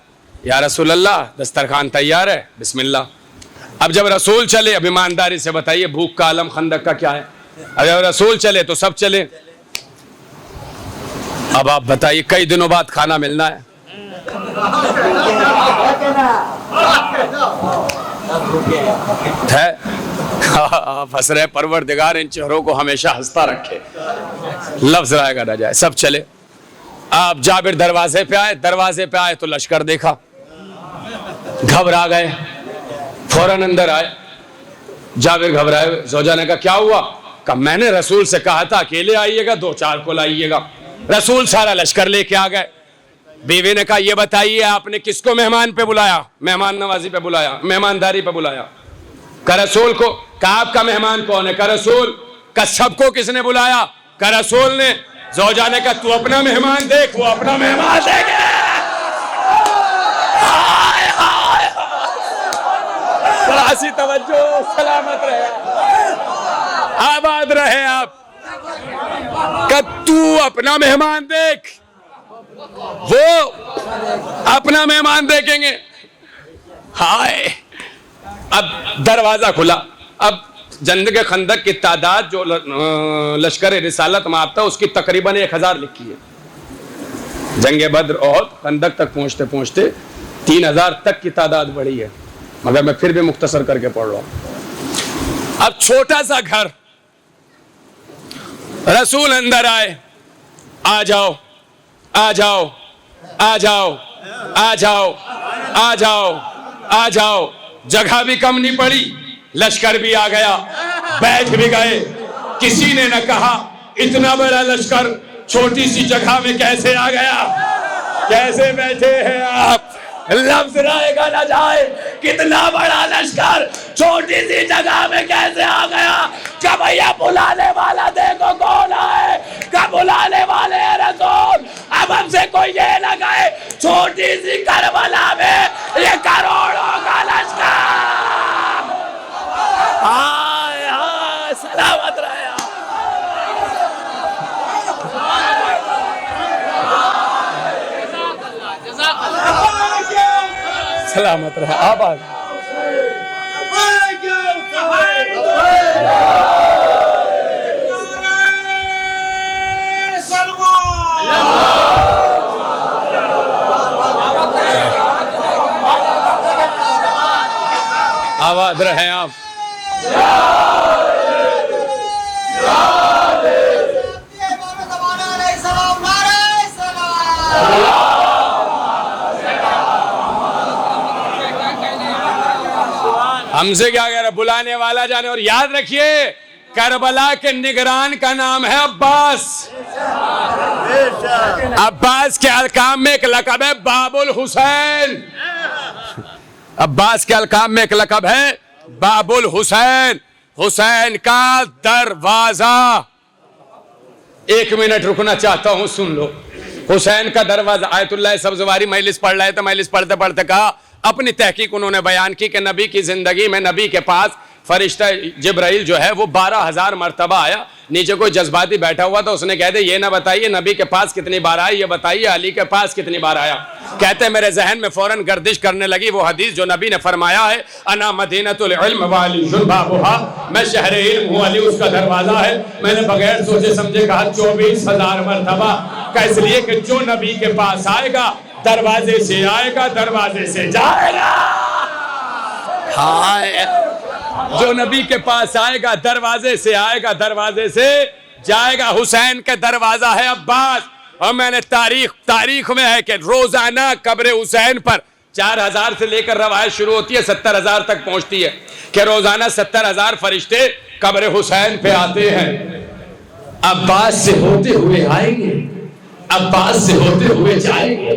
या रसूल अल्लाह दस्तरखान तैयार है, बिस्मिल्लाह। अब जब रसूल चले, अब ईमानदारी से बताइए भूख का आलम खंदक का क्या है। अब जब रसूल चले तो सब चले। अब आप बताइए कई दिनों बाद खाना मिलना है, हंस रहे। परवरदिगार इन चेहरों को हमेशा हंसता रखे, लफ्ज आएगा ना जाए। सब चले। आप जाबिर दरवाजे पे आए, दरवाजे पे आए तो लश्कर देखा, घबरा गए, फौरन अंदर आए। जाबिर घबराए, जोजा ने कहा क्या हुआ? कहा मैंने रसूल से कहा था अकेले आइएगा, 2-4 को लाइएगा। रसूल सारा लश्कर लेके आ गए। बीवी ने कहा ये बताइए आपने किसको मेहमान पे बुलाया? मेहमान नवाजी पे बुलाया, मेहमानदारी पे बुलाया। का रसूल को। कहा आपका मेहमान कौन है? का रसूल। का सबको किसने बुलाया? का रसूल ने। जोजा ने कहा तू अपना मेहमान देख, वो अपना मेहमान देखे। ऐसी तवज्जो, सलामत रहे, आबाद रहे आप। का तू अपना मेहमान देख, वो अपना मेहमान देखेंगे। हाय। अब दरवाजा खुला। अब जंग के खंदक की तादाद जो लश्कर रिसालत में आता है उसकी तकरीबन 1000 लिखी है। जंग बद्र और खंदक तक पहुंचते पहुंचते 3000 तक की तादाद बढ़ी है, मगर मैं फिर भी मुख्तसर करके पढ़ रहा हूं। अब छोटा सा घर, रसूल अंदर आए, आ जाओ आ जाओ आ जाओ आ जाओ आ जाओ आ जाओ। जगह भी कम नहीं पड़ी, लश्कर भी आ गया, बैठ भी गए। किसी ने न कहा इतना बड़ा लश्कर छोटी सी जगह में कैसे आ गया। कैसे बैठे हैं आप, लफ्ज रहेगा ना जाए। कितना बड़ा लश्कर छोटी सी जगह में कैसे आ गया। क्या भैया बुलाने वाला देखो कौन है, क्या बुलाने वाले हैं रसूल। अब हमसे कोई ये ना कहे छोटी सी करबला में ये करोड़ों का लश्कर। हाय हाय, सलामत रहे। सलामत रहे, आबाद। आबाद रहे आप। हमसे क्या कह रहा, बुलाने वाला जाने। और याद रखिए करबला के निगरान का नाम है अब्बास। अब्बास के अलकाम में एक लकब है बाबुल हुसैन। अब्बास के अलकाम में एक लकब है बाबुल हुसैन, हुसैन का दरवाजा। 1 मिनट रुकना चाहता हूं, सुन लो। हुसैन का दरवाजा। आयतुल्लाह सब्ज़वारी मजलिस पढ़ रहे थे, मजलिस पढ़ते पढ़ते कहा, अपनी तहकीक उन्होंने बयान की कि नबी की जिंदगी में नबी के पास फरिश्ता जिब्राइल जो है वो 12,000 मरतबा आया। नीचे कोई जज्बाती बैठा हुआ था, उसने कह दे ये ना बताइए नबी के पास कितनी बार आया, ये बताइए अली के पास कितनी बार आया। कहते मेरे जहन में फौरन गर्दिश करने लगी वो हदीस जो नबी ने फरमाया है, अना मदीनतुल इल्म व अली बाबुहा, मैं शहर इल्म हूँ, अली उसका दरवाजा है। मैंने बगैर सोचे समझे कहा 24,000 मरतबा। का इसलिए कि जो नबी के पास आएगा दरवाजे से आएगा, दरवाजे से जाएगा। हाय, जो नबी के पास आएगा दरवाजे से आएगा, दरवाजे से जाएगा। हुसैन का दरवाजा है अब्बास। और मैंने तारीख में है कि रोजाना कब्र हुसैन पर 4,000 से लेकर रवायत शुरू होती है 70,000 तक पहुंचती है कि रोजाना 70,000 फरिश्ते कब्र हुसैन पे आते हैं। अब्बास से होते हुए आएंगे, अब्बास से होते हुए जाएंगे।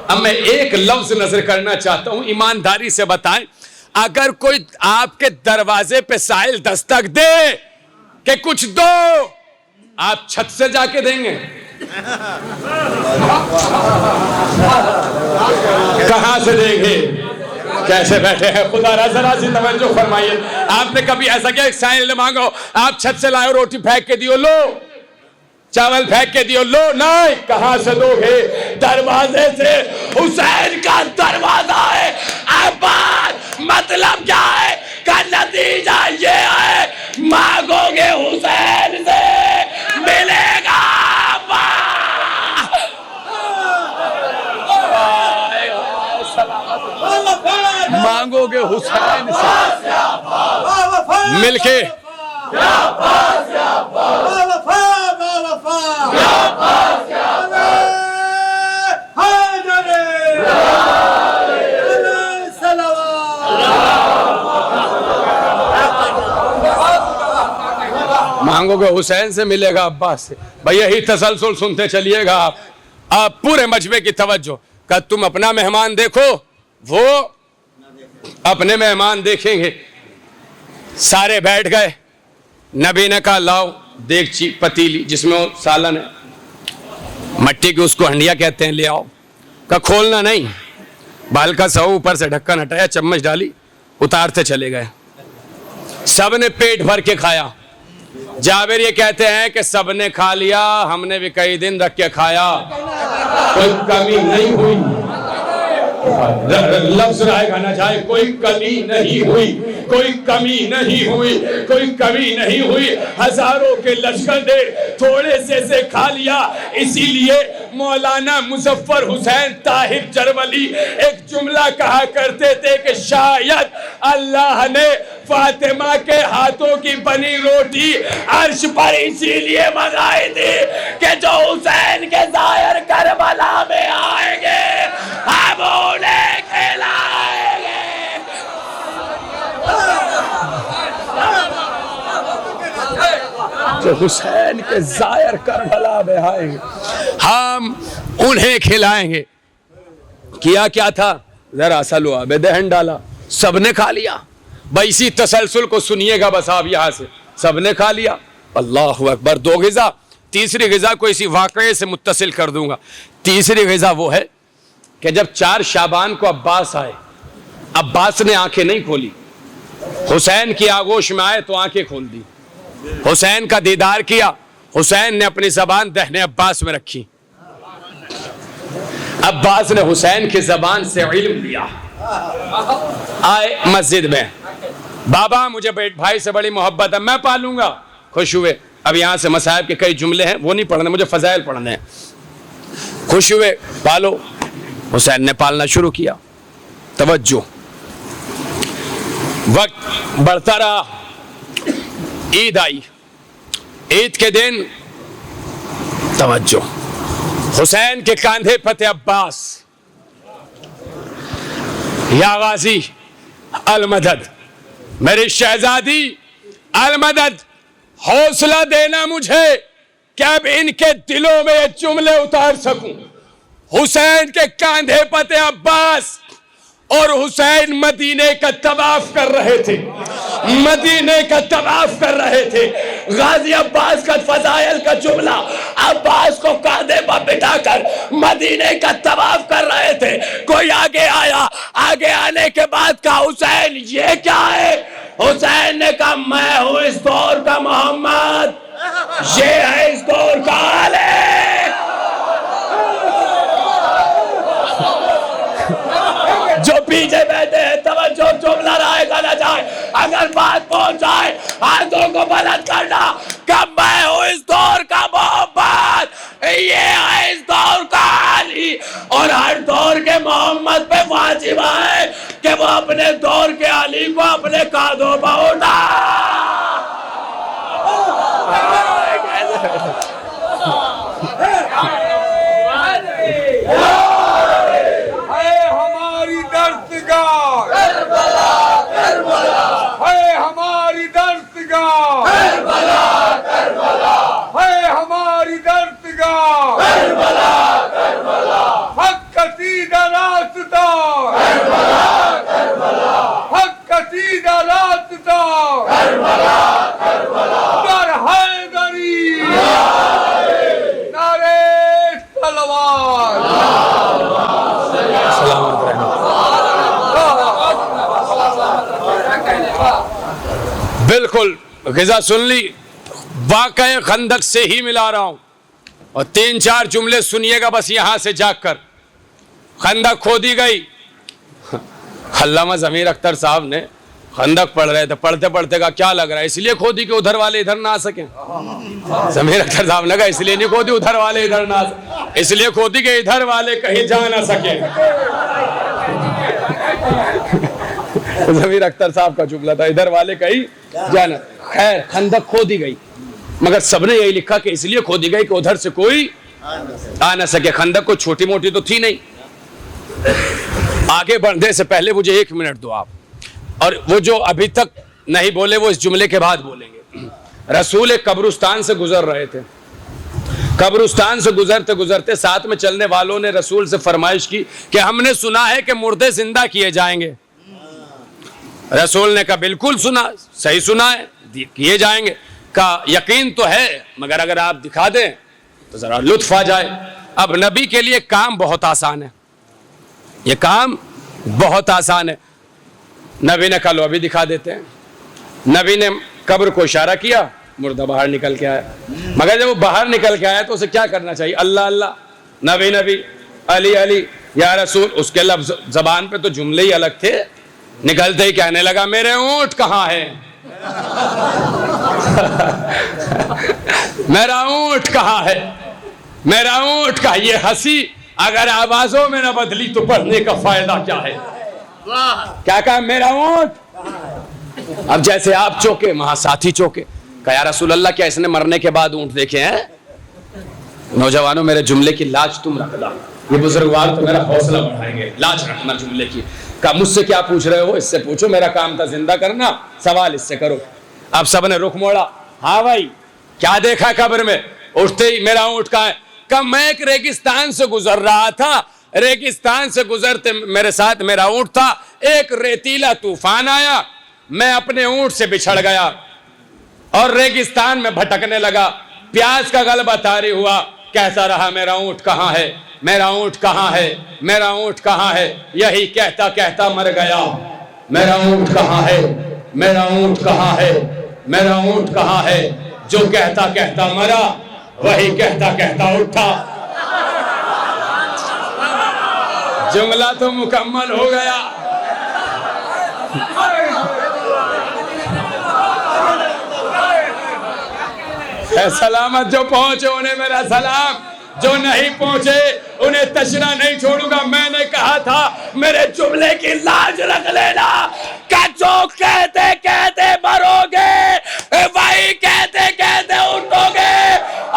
अब मैं एक लफ्ज नजर करना चाहता हूं, ईमानदारी से बताएं, अगर कोई आपके दरवाजे पे साइल दस्तक दे कि कुछ दो, आप छत से जाके देंगे? कहां से देंगे? कैसे बैठे हैं? खुदा जरा सी तवज्जो फरमाइए। आपने कभी ऐसा किया साइल मांगो, आप छत से लाओ, रोटी फेंक के दियो, लो चावल फेंक के दियो, लो नहीं, कहां से दोगे? दरवाजे से। हुसैन का दरवाजा है अब्बास। मतलब क्या है? का नतीजा ये है, मांगोगे हुसैन से मिलेगा मांगोगे हुसैन से मिलके। मांगोगे हुसैन से मिलेगा अब्बास से। भाई यही तसलसल सुनते चलिएगा आप पूरे मजमे की तवज्जो। का तुम अपना मेहमान देखो, वो अपने मेहमान देखेंगे। सारे बैठ गए। नबी ने कहा लाओ देगची पतीली जिसमें सालन है, मट्टी की, उसको हंडिया कहते हैं, ले आओ। का खोलना नहीं। बाल का सौ ऊपर से ढक्कन हटाया, चम्मच डाली, उतारते चले गए। सब ने पेट भर के खाया। जाबिर ये कहते हैं कि सबने खा लिया, हमने भी कई दिन रख के खाया, कोई कमी नहीं हुई। लफ्ज रहेगा ना जाए, कोई कमी नहीं हुई, कोई कमी नहीं हुई, कोई कमी नहीं हुई। हजारों के लश्कर ने थोड़े से खा लिया। इसीलिए मौलाना मुजफ्फर हुसैन ताहिर जरवली एक जुमला कहा करते थे कि शायद अल्लाह ने फातिमा के हाथों की बनी रोटी अर्श पर इसीलिए मंगाई थी कि जो हुसैन के जाहिर करबला में आएंगे हम उन्हें खिलाएंगे। जो हुसैन के जाहिर करबला में आएंगे हम उन्हें खिलाएंगे। किया क्या था? जरा सलवा में दहन डाला, सबने खा लिया। भाई इसी तसलसल को सुनिएगा बस आप यहां से। सबने खा लिया, अल्लाह अकबर। दो ग़िज़ा, तीसरी ग़िज़ा को इसी वाक़े से मुत्तसिल कर दूंगा। तीसरी ग़िज़ा वो है कि जब 4 शाबान को अब्बास आए, अब्बास ने आंखें नहीं खोली, हुसैन की आगोश में आए तो आंखें खोल दी। हुसैन का दीदार किया, हुसैन ने अपनी ज़बान दहने अब्बास में रखी। अब्बास ने हुसैन की ज़बान से इल्म लिया। आए मस्जिद में, बाबा मुझे भाई से बड़ी मोहब्बत है, मैं पालूंगा। खुश हुए। अब यहां से मसाहिब के कई जुमले हैं, वो नहीं पढ़ने, मुझे फजाइल पढ़ने हैं। खुश हुए, पालो। हुसैन ने पालना शुरू किया। तवज्जो, वक्त बढ़ता रहा। ईद आई। ईद के दिन तवज्जो, हुसैन के कांधे फते अब्बास, या गाजी अलमदद, मेरी शहजादी अलमदद, हौसला देना मुझे कि अब इनके दिलों में ये जुमले उतार सकूं। हुसैन के कांधे फते अब्बास और हुसैन मदीने का तवाफ कर रहे थे, मदीने का तवाफ कर रहे थे। गाजी अब्बास का फजाइल का जुमला, अब्बास को कांधे पर बिठाकर मदीने का तवाफ कर रहे थे। कोई आगे आया, आगे आने के बाद कहा हुसैन ये क्या है? हुसैन ने कहा मैं हूं इस दौर का मोहम्मद, ये है इस दौर का आले। जो पीछे बैठे हैं तवज्जो, जुमला रहेगा ना जाए, अगर बात पहुंच जाए हाथों को बुलंद करना। कब मैं हूं इस दौर का मोहम्मद, ये है इस दौर का अली। और हर दौर के मोहम्मद पे वाजिब है कि वो अपने दौर के अली को अपने कांधों पर उठा। बिल्कुल ग़िज़ा सुन ली। वाक़या खंदक से ही मिला रहा हूं। और 3-4 जुमले सुनिएगा बस यहां से जाकर। खंदक खोदी गई। अल्लामा ज़मीर अख्तर साहब ने खंदक पढ़ रहे थे, पढ़ते पढ़ते का क्या लग रहा है, इसलिए खोदी कि उधर वाले इधर ना आ सके। ज़मीर अख्तर साहब ने कहा इसलिए नहीं खोदी उधर वाले इधर ना आ सके, इसलिए खोदी कि इधर वाले कहीं जा ना सके। ज़मीर अख्तर साहब का जुमला था, इधर वाले कहीं जाना। खैर खंदक खोदी गई, मगर सबने यही लिखा कि इसलिए खोदी गई कि उधर से कोई आ ना सके। खंदक को छोटी मोटी तो थी नहीं। आगे बढ़ने से पहले मुझे 1 मिनट दो आप, और वो जो अभी तक नहीं बोले वो इस जुमले के बाद बोलेंगे। रसूल एक कब्रिस्तान से गुजर रहे थे। कब्रिस्तान से गुजरते गुजरते साथ में चलने वालों ने रसूल से फरमाइश की कि हमने सुना है कि मुर्दे जिंदा किए जाएंगे। रसूल ने कहा बिल्कुल सुना, सही सुना है, किए जाएंगे। का यकीन तो है, मगर अगर आप दिखा दें तो जरा लुत्फ आ जाए। अब नबी के लिए काम बहुत आसान है, ये काम बहुत आसान है। नबी ने कहा लो अभी दिखा देते हैं। नबी ने कब्र को इशारा किया, मुर्दा बाहर निकल के आया। मगर जब वो बाहर निकल के आया तो उसे क्या करना चाहिए? अल्लाह अल्लाह, नबी नबी, अली अली, या रसूल। उसके लफ्ज जबान पे तो जुमले ही अलग थे। निकलते ही कहने लगा मेरे ऊंट कहाँ है? मेरा ऊंट कहाँ है? मेरा ऊंट का ये हंसी अगर आवाजों में न बदली तो पढ़ने का फायदा क्या है? क्या कहा? मेरा ऊंट। अब जैसे आप चौके वहां साथी चौके। कहा या रसूल अल्लाह क्या इसने मरने के बाद ऊंट देखे हैं? नौजवानों मेरे जुमले की लाज तुम रखना, ये बुजुर्गवार तो मेरा हौसला बढ़ाएंगे, लाज रखना जुमले की। कहा मुझसे क्या पूछ रहे हो? इससे पूछो, मेरा काम था जिंदा करना, सवाल इससे करो। अब सबने रुख मोड़ा। हाँ भाई क्या देखा कब्र में? उठते ही मेरा ऊंट कहाँ है? कहा मैं एक रेगिस्तान से गुजर रहा था, रेगिस्तान से गुजरते मेरे साथ मेरा ऊंट था, एक रेतीला तूफान आया, मैं अपने ऊंट से बिछड़ गया और रेगिस्तान में भटकने लगा। प्यास का गलबा तारी हुआ, कहता रहा मेरा ऊंट कहाँ है? मेरा ऊंट कहाँ है? मेरा ऊंट कहाँ है? यही कहता कहता मर गया। मेरा ऊंट कहाँ है? मेरा ऊंट कहाँ है? मेरा ऊंट कहाँ है? जो कहता कहता मरा, वही कहता कहता उठा। जुमला तो मुकम्मल हो गया। सलामत जो पहुंचे उन्हें मेरा सलाम, जो नहीं पहुंचे उन्हें तशरा नहीं छोड़ूंगा। मैंने कहा था मेरे जुमले की लाज रख लेना। क्या जो कहते कहते मरोगे, वही कहते कहते उठोगे।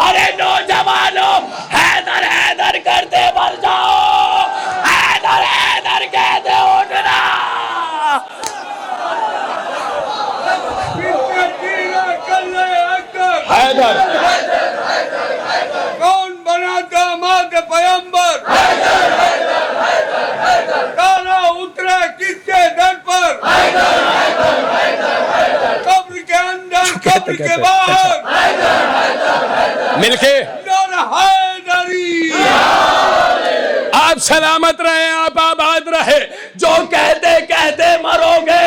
अरे नौजवानों हैदर हैदर करते मर जाओ, हैदर हैदर कहते उठना। हैदर कौन बना दामाद पैगंबर? तारा उतरा किसके दर पर? कब्र के अंदर कब्र के बाहर मिलके हैदरी। आप सलामत रहे, आप आबाद रहे। जो कहते कहते मरोगे,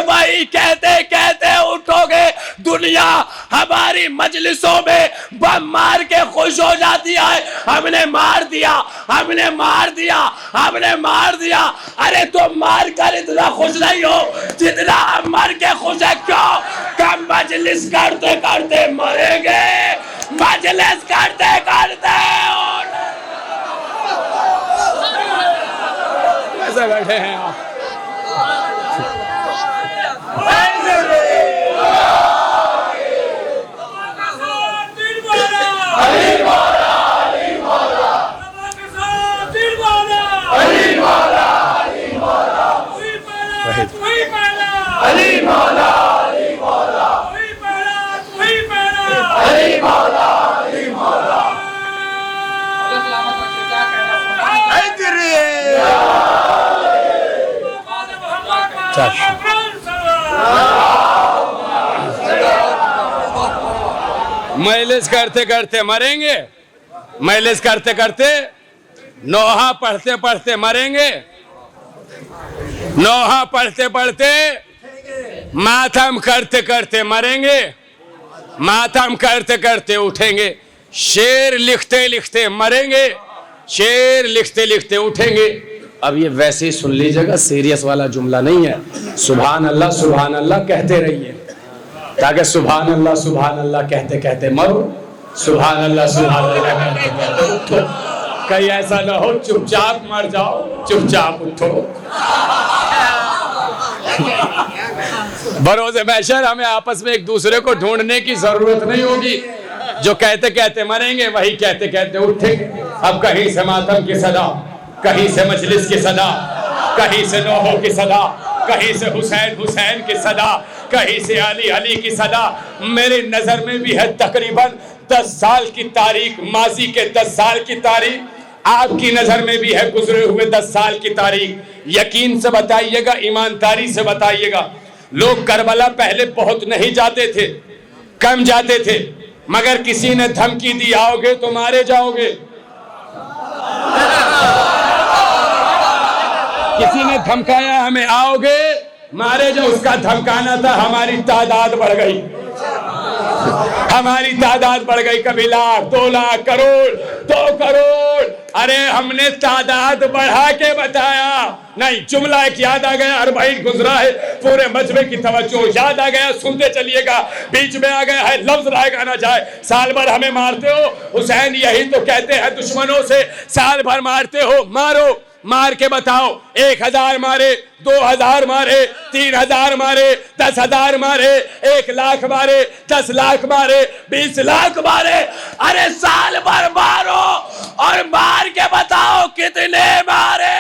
वही कहते कहते उठोगे। दुनिया हमारी मजलिसों में बम मार के खुश हो जाती है, हमने मार दिया, हमने मार दिया, हमने मार दिया। अरे तुम मार कर इतना खुश नहीं हो जितना हम मर के खुश है। क्यों? कम मजलिस करते करते मरेंगे, मजलिस करते करते ऐसे बैठे हैं आप। मजलिस करते करते मरेंगे, मजलिस करते करते नोहा पढ़ते पढ़ते मरेंगे, नोहा पढ़ते पढ़ते मातम करते करते मरेंगे, मातम करते करते उठेंगे। शेर लिखते लिखते मरेंगे, शेर लिखते लिखते उठेंगे। अब ये वैसे ही सुन लीजिएगा, सीरियस वाला जुमला नहीं है। सुभान अल्लाह कहते रहिए, ताकि सुभान अल्लाह कहते कहते मरो, सुभान अल्लाह कहते कहते उठो। कहीं ऐसा ना हो चुपचाप मर जाओ, चुपचाप उठो। बरोज़े महशर हमें आपस में एक दूसरे को ढूंढने की जरूरत नहीं होगी। जो कहते कहते मरेंगे वही कहते कहते उठेंगे। अब कहीं से मातम की सदा, कहीं से मजलिस की सदा, कहीं से नौहों की सदा, कहीं से हुसैन हुसैन की सदा, कहीं से अली अली की सदा। मेरी नजर में भी है तकरीबन 10 साल की तारीख, माजी के 10 साल की तारीख। आपकी नजर में भी है गुजरे हुए 10 साल की तारीख। यकीन से बताइएगा, ईमानदारी से बताइएगा। लोग करबला पहले बहुत नहीं जाते थे, कम जाते थे, मगर किसी ने धमकी दी आओगे तो मारे जाओगे। किसी ने धमकाया हमें आओगे मारे जाओ, उसका धमकाना था। हमारी तादाद बढ़ गई, हमारी तादाद बढ़ गई, कभी लाख, 2 लाख, करोड़, 2 करोड़। अरे हमने तादाद बढ़ा के बताया नहीं। जुमला एक याद आ गया, अरबाइन गुजरा है, पूरे मजमे की तवज्जो याद आ गया, सुनते चलिएगा। बीच में आ गया है लफ्ज रहेगा ना जाए। साल भर हमें मारते हो हुसैन, यही तो कहते हैं दुश्मनों से, साल भर मारते हो, मारो, मार के बताओ। 1000 मारे, 2000 मारे, 3000 मारे, 10,000 मारे, 1 लाख मारे, 10 लाख मारे, 20 लाख मारे। अरे साल भर मारो और मार के बताओ कितने मारे।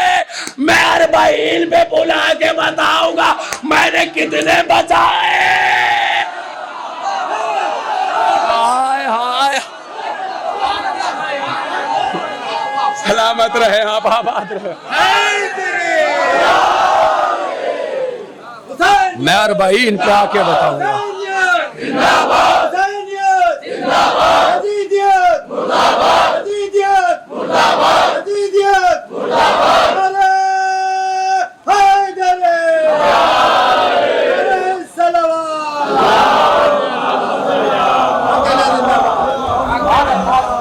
मैं अरबाइन पे बुला के बताऊंगा मैंने कितने बचाए। हाय हाय, सलामत रहे आप, आबाद रहे। मैं अरबाइन पे आके बताऊंगा।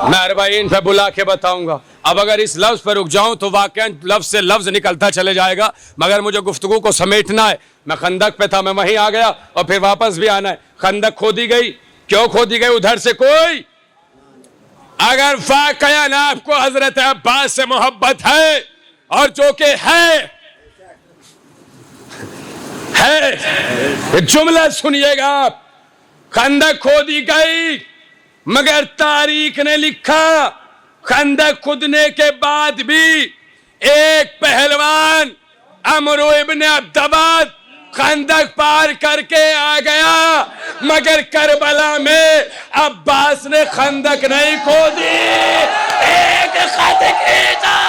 मैं अरबाइन पे बुला के बताऊंगा। अब अगर इस लफ्ज पर रुक जाऊं तो वाकई लफ्ज से लफ्ज निकलता चले जाएगा, मगर मुझे गुफ्तगू को समेटना है। मैं खंदक पे था, मैं वहीं आ गया और फिर वापस भी आना है। खंदक खोदी गई, क्यों खोदी गई? उधर से कोई अगर वाकई ना आपको हजरत अब्बास से मोहब्बत है, और जो के है जुमला सुनिएगा आप। खंदक खोदी गई, मगर तारीख ने लिखा खंदक खुदने के बाद भी एक पहलवान अमरू इब्ने अब्दबाद खंदक पार करके आ गया, मगर करबला में अब्बास ने खंदक नहीं खोदी, एक खत खींचा।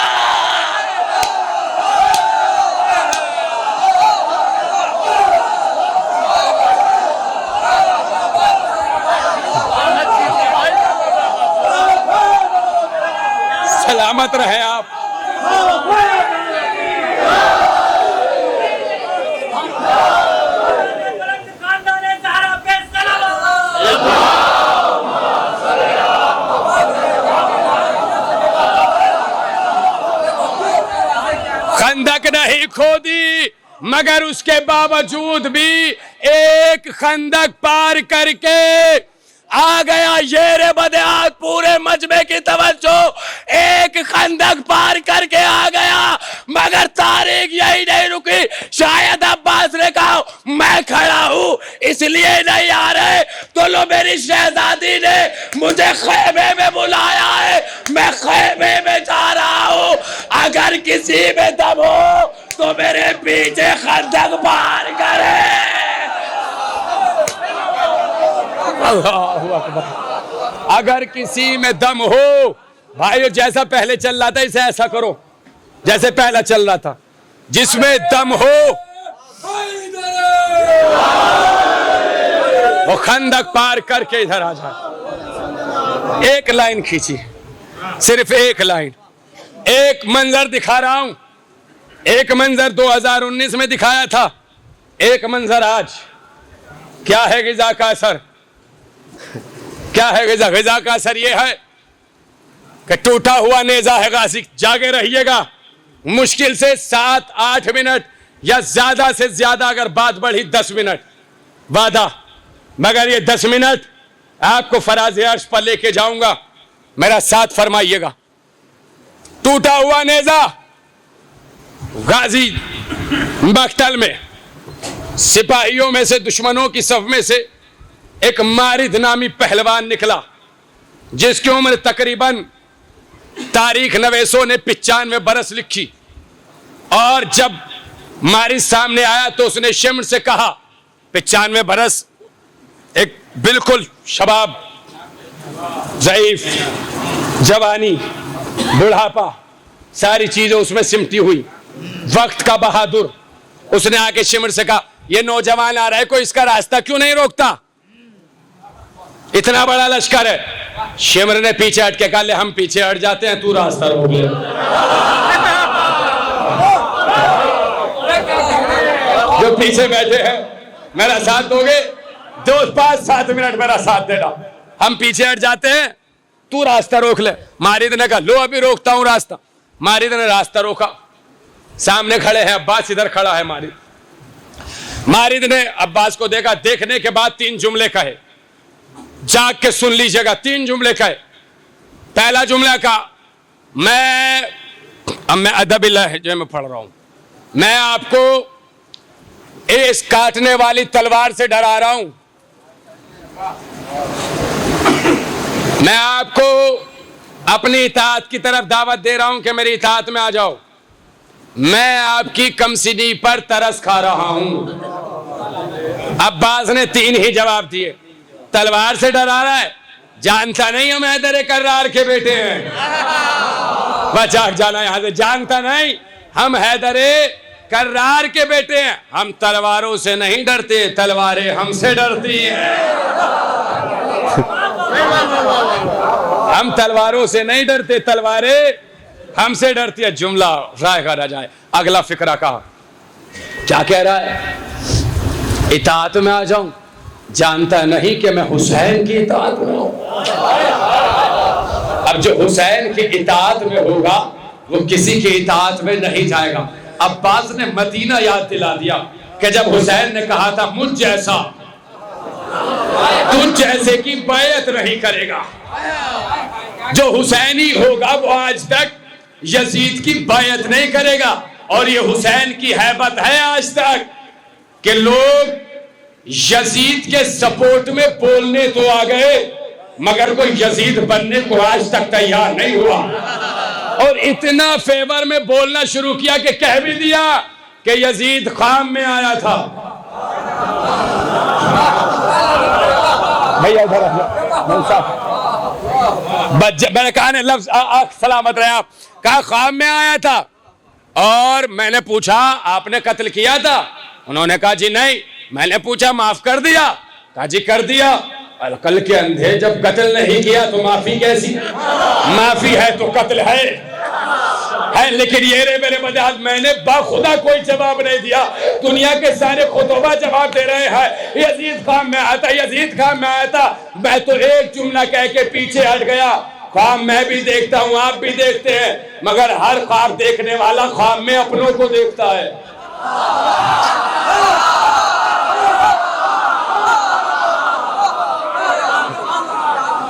सलामत रहे आप। खंदक नहीं खोदी, मगर उसके बावजूद भी एक खंदक पार करके आ गया। ये रे बदयात, पूरे मजमे की तवज्जो, एक खंदक पार करके आ गया, मगर तारीख यही नहीं रुकी। शायद अब्बास ने कहा मैं खड़ा हूं इसलिए नहीं आ रहे, तो लो मेरी शहजादी ने मुझे खेमे में बुलाया है, मैं खेमे में जा रहा हूं। अगर किसी में दम हो तो मेरे पीछे खंदक पार करे। अगर किसी में दम हो, भाइयों जैसा पहले चल रहा था इसे ऐसा करो जैसे पहला चल रहा था। जिसमें दम हो वो खंदक पार करके इधर आ जाए। एक लाइन खींची, सिर्फ एक लाइन। एक मंजर दिखा रहा हूं, एक मंजर 2019 में दिखाया था, एक मंजर आज। क्या है गिजा का असर? क्या है गिजा? गिजा का असर यह है कि टूटा हुआ नेजा है गाजी, जागे रहिएगा। मुश्किल से 7-8 मिनट या ज्यादा से ज्यादा अगर बात बढ़ी 10 मिनट वादा, मगर ये 10 मिनट आपको फराज अर्श पर लेके जाऊंगा, मेरा साथ फरमाइएगा। टूटा हुआ नेजा, गाजी मक्तल में सिपाहियों में से, दुश्मनों की सफ में से एक मारिद नामी पहलवान निकला, जिसकी उम्र तकरीबन तारीख नवेसों ने 95 बरस लिखी। और जब मारिद सामने आया तो उसने शिम्र से कहा, 95 बरस, एक बिल्कुल शबाब, ज़ईफ, जवानी, बुढ़ापा, सारी चीजें उसमें सिमटी हुई, वक्त का बहादुर। उसने आके शिम्र से कहा, ये नौजवान आ रहा है, कोई इसका रास्ता क्यों नहीं रोकता? इतना बड़ा लश्कर है। शिम्र ने पीछे हट के कहा, ले हम पीछे हट जाते हैं, तू रास्ता रोक ले। जो पीछे बैठे हैं, मेरा साथ दोगे? 2-5-7 मिनट मेरा साथ देना, हम पीछे हट जाते हैं, तू रास्ता रोक ले। मारिद ने कहा, लो अभी रोकता हूं रास्ता। मारिद ने रास्ता रोका। सामने खड़े हैं अब्बास, इधर खड़ा है मारिद। मारिद ने अब्बास को देखा, देखने के बाद 3 जुमले कहे, जाग के सुन लीजिएगा। 3 जुमले कहे। पहला जुमला कहा, मैं अदबी लहजे में पढ़ रहा हूं, मैं आपको इस काटने वाली तलवार से डरा रहा हूं, मैं आपको अपनी इताअत की तरफ दावत दे रहा हूं कि मेरी इताअत में आ जाओ, मैं आपकी कमसिनी पर तरस खा रहा हूं। अब्बास ने 3 ही जवाब दिए। तलवार से डरा रहा है, जानता नहीं हम हैदर कर्रार के बेटे हैं, बचा जाना यहां से, जानता नहीं हम हैदर कर्रार के बेटे हैं, हम तलवारों से नहीं डरते, तलवारें हमसे डरती हैं। हम तलवारों से नहीं डरते, तलवारें हमसे डरती है। जुमला राय करा जाए। अगला फिक्रा कहा, क्या कह रहा है? इताअत में आ जाऊं, जानता नहीं कि मैं हुसैन की इताअत में हूं। अब जो हुसैन की इताअत में होगा वो किसी की इताअत में नहीं जाएगा। अब्बास ने मदीना याद दिला दिया कि जब हुसैन ने कहा था, मुझ जैसा तुझ जैसे की बैयत नहीं करेगा। जो हुसैनी होगा वो आज तक यजीद की बैयत नहीं करेगा। और ये हुसैन की हैबत है आज तक कि लोग यजीद के सपोर्ट में बोलने तो आ गए, मगर कोई यजीद बनने को आज तक तैयार नहीं हुआ। और इतना फेवर में बोलना शुरू किया कि कह भी दिया कि यजीद खाम में आया था। भैया मैंने कहा ने लफ्ज सलामत रहे आप, कहा खाम में आया था। और मैंने पूछा, आपने कत्ल किया था? उन्होंने कहा जी नहीं। मैंने पूछा, माफ कर दिया? कहा जी कर दिया। अकल के अंधे, जब कत्ल नहीं किया तो माफी कैसी? माफी है तो कत्ल है। लेकिन ये रे मेरे बजाज, मैंने बाखुदा कोई जवाब नहीं दिया। दुनिया के सारे खुतबा जवाब दे रहे हैं, यजीद खाम में आया था, यजीद खाम में आया था। मैं तो एक जुमला कह के पीछे हट गया। ख्वाब मैं भी देखता हूं, आप भी देखते हैं, मगर हर ख्वाब देखने वाला ख्वाब में अपनों को देखता है।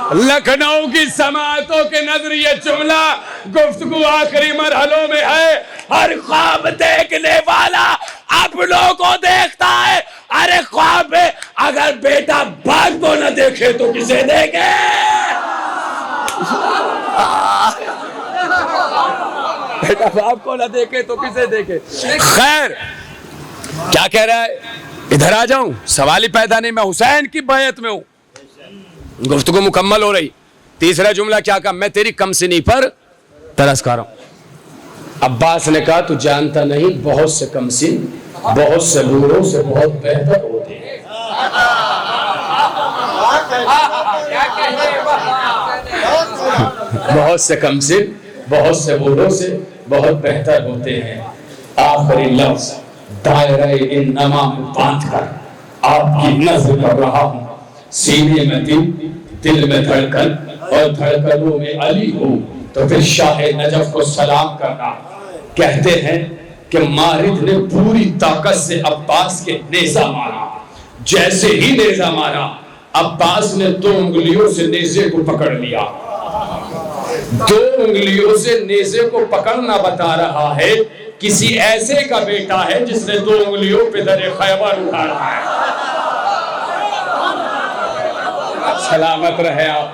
लखनऊ की समातों के नजरिए जुमला गुफ्तगू आखिरी मरहलों में है। हर ख्वाब देखने वाला अपनों को देखता है। अरे ख्वाब में अगर बेटा बाप को न देखे तो किसे देखे? बेटा बाप को न देखे तो किसे देखे? खैर, क्या कह रहा है? इधर आ जाऊं, सवाल ही पैदा नहीं। मैं हुसैन की बैयत में हूं। गुफ्तगू मुकम्मल हो रही। तीसरा जुमला क्या कहा? मैं तेरी कमसिनी पर तरस खा रहा हूं। अब्बास ने कहा, तू जानता नहीं, बहुत से कमसिन बहुत से बूढ़ों से बहुत बेहतर होते हैं। बहुत से कमसिन बहुत से बूढ़ों से बहुत बेहतर होते हैं। आखिरी लफ्ज दायरा इन नमा में बांध कर आपकी नज़र कर रहा हूं। सीने में दिल, दिल में धड़कन और धड़कनों में अली हो। तो फिर शाह नजफ को सलाम करना। कहते हैं कि मारिद ने पूरी ताकत से अब्बास के नेजा मारा। जैसे ही नेजा मारा, अब्बास ने 2 उंगलियों से नेजे को पकड़ लिया। 2 उंगलियों से नेजे को पकड़ना बता रहा है किसी ऐसे का बेटा है जिसने 2 उंगलियों पे दरे खैबर उठाया है। सलामत रहे आप,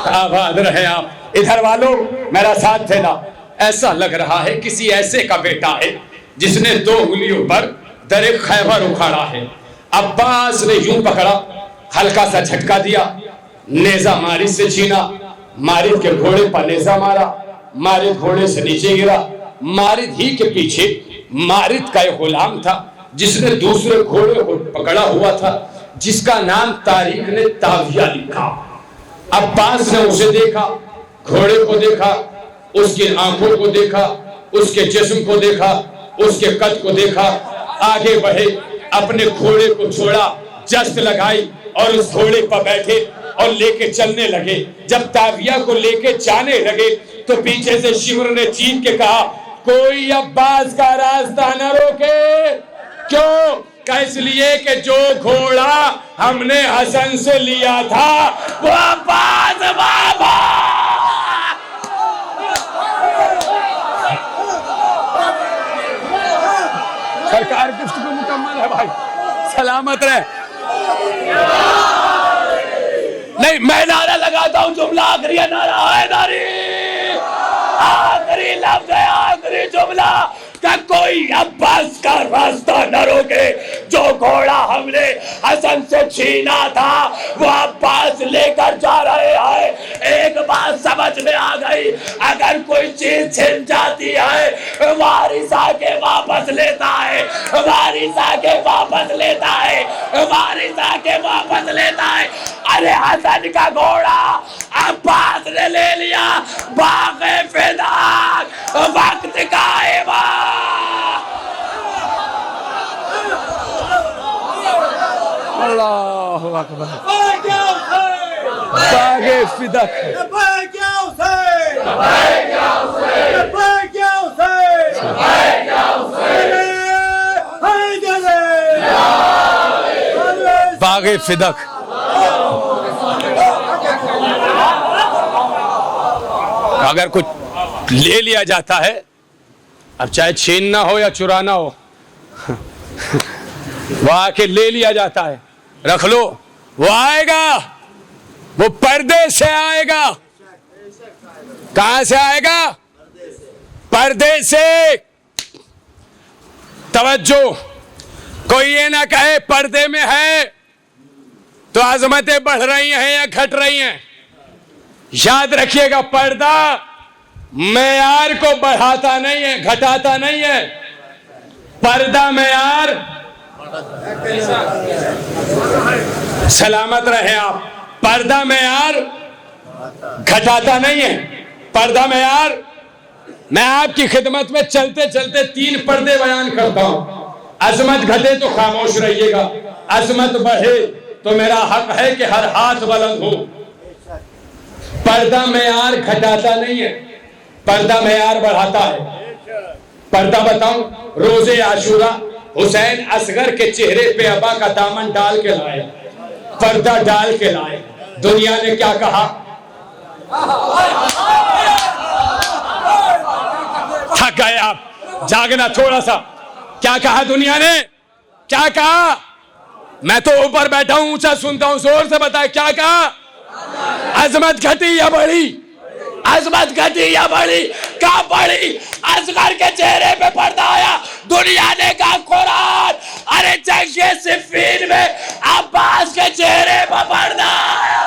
आबाद रहे आप। इधर वालों मेरा साथ देना। ऐसा लग रहा है किसी ऐसे का बेटा है जिसने 2 उंगलियों पर दरे खैबर उखाड़ा है। अब्बास ने यूं पकड़ा, हल्का सा झटका दिया, नेजा मारिद से छीना, मारिद के घोड़े पर नेजा मारा, मारिद घोड़े से नीचे गिरा। मारिद ही के पीछे मारिद का एक गुलाम था जिसने दूसरे घोड़े को पकड़ा हुआ था, जिसका नाम तारीख ने ताविया लिखा। अब्बास ने उसे देखा, घोड़े को देखा, उसकी आंखों को देखा, उसके जिस्म को देखा, उसके कद को देखा, आगे बढ़े, अपने घोड़े को छोड़ा, जस्त लगाई और उस घोड़े पर बैठे और लेके चलने लगे। जब ताविया को लेके जाने लगे तो पीछे से शिमर ने चीख के कहा, कोई अब्बास का रास्ता न रोके। क्यों? क्या? इसलिए कि जो घोड़ा हमने हसन से लिया था वो अब्बास बाबा। सरकार गुफ्तगू मुकम्मल है भाई, सलामत रहे। नहीं, मैं नारा लगाता हूं, जुमला आखिरी नारा हैदारी, आखिरी लफ्ज है, आखिरी जुमला का कोई अब्बास का रास्ता न रोके। जो घोड़ा हमने हसन से छीना था वो अब्बास लेकर जा रहे हैं। एक बात समझ में आ गई, अगर कोई चीज छिन जाती है वारिस आके वापस लेता है, वारिस आके वापस लेता है, वारिस आके वापस लेता है। अरे हसन का घोड़ा अब्बास ने ले लिया। बाग़े फिदा वक्त का अल्लाहु अकबर। बाग़े फिदा बाग़े फिदक। अगर कुछ ले लिया जाता है, अब चाहे छीनना हो या चुराना हो, वो आके ले लिया जाता है, रख लो, वो आएगा, वो पर्दे से आएगा। कहां से आएगा? पर्दे से। तवज्जो, कोई ये ना कहे पर्दे में है तो आजमतें बढ़ रही हैं या घट रही हैं। याद रखिएगा, पर्दा मेयार को बढ़ाता नहीं है, घटाता नहीं है। पर्दा मेयार, सलामत रहे आप, पर्दा मेयार घटाता नहीं है। पर्दा मेयार, मैं आपकी खिदमत में चलते चलते 3 पर्दे बयान करता हूं। अजमत घटे तो खामोश रहिएगा, अजमत बढ़े तो मेरा हक है कि हर हाथ बुलंद हो। पर्दा मेयार घटाता नहीं है, पर्दा मेयार बढ़ाता है। पर्दा बताऊं, रोजे आशूरा हुसैन असगर के चेहरे पे अबा का दामन डाल के लाए, पर्दा डाल के लाए। दुनिया ने क्या कहा? थक गए आप, जागना थोड़ा सा। क्या कहा दुनिया ने? क्या कहा? मैं तो ऊपर बैठा हूं, ऊंचा सुनता हूं, जोर से बताए क्या कहा? अजमत घटी या बढ़ी? अजमत घटी या बढ़ी? क्या बढ़ी? असगर के चेहरे पे पर्दा आया, दुनिया ने कहा कुरान। अरे जंगे सिफ़ीन में अब्बास के चेहरे पर पर्दा आया।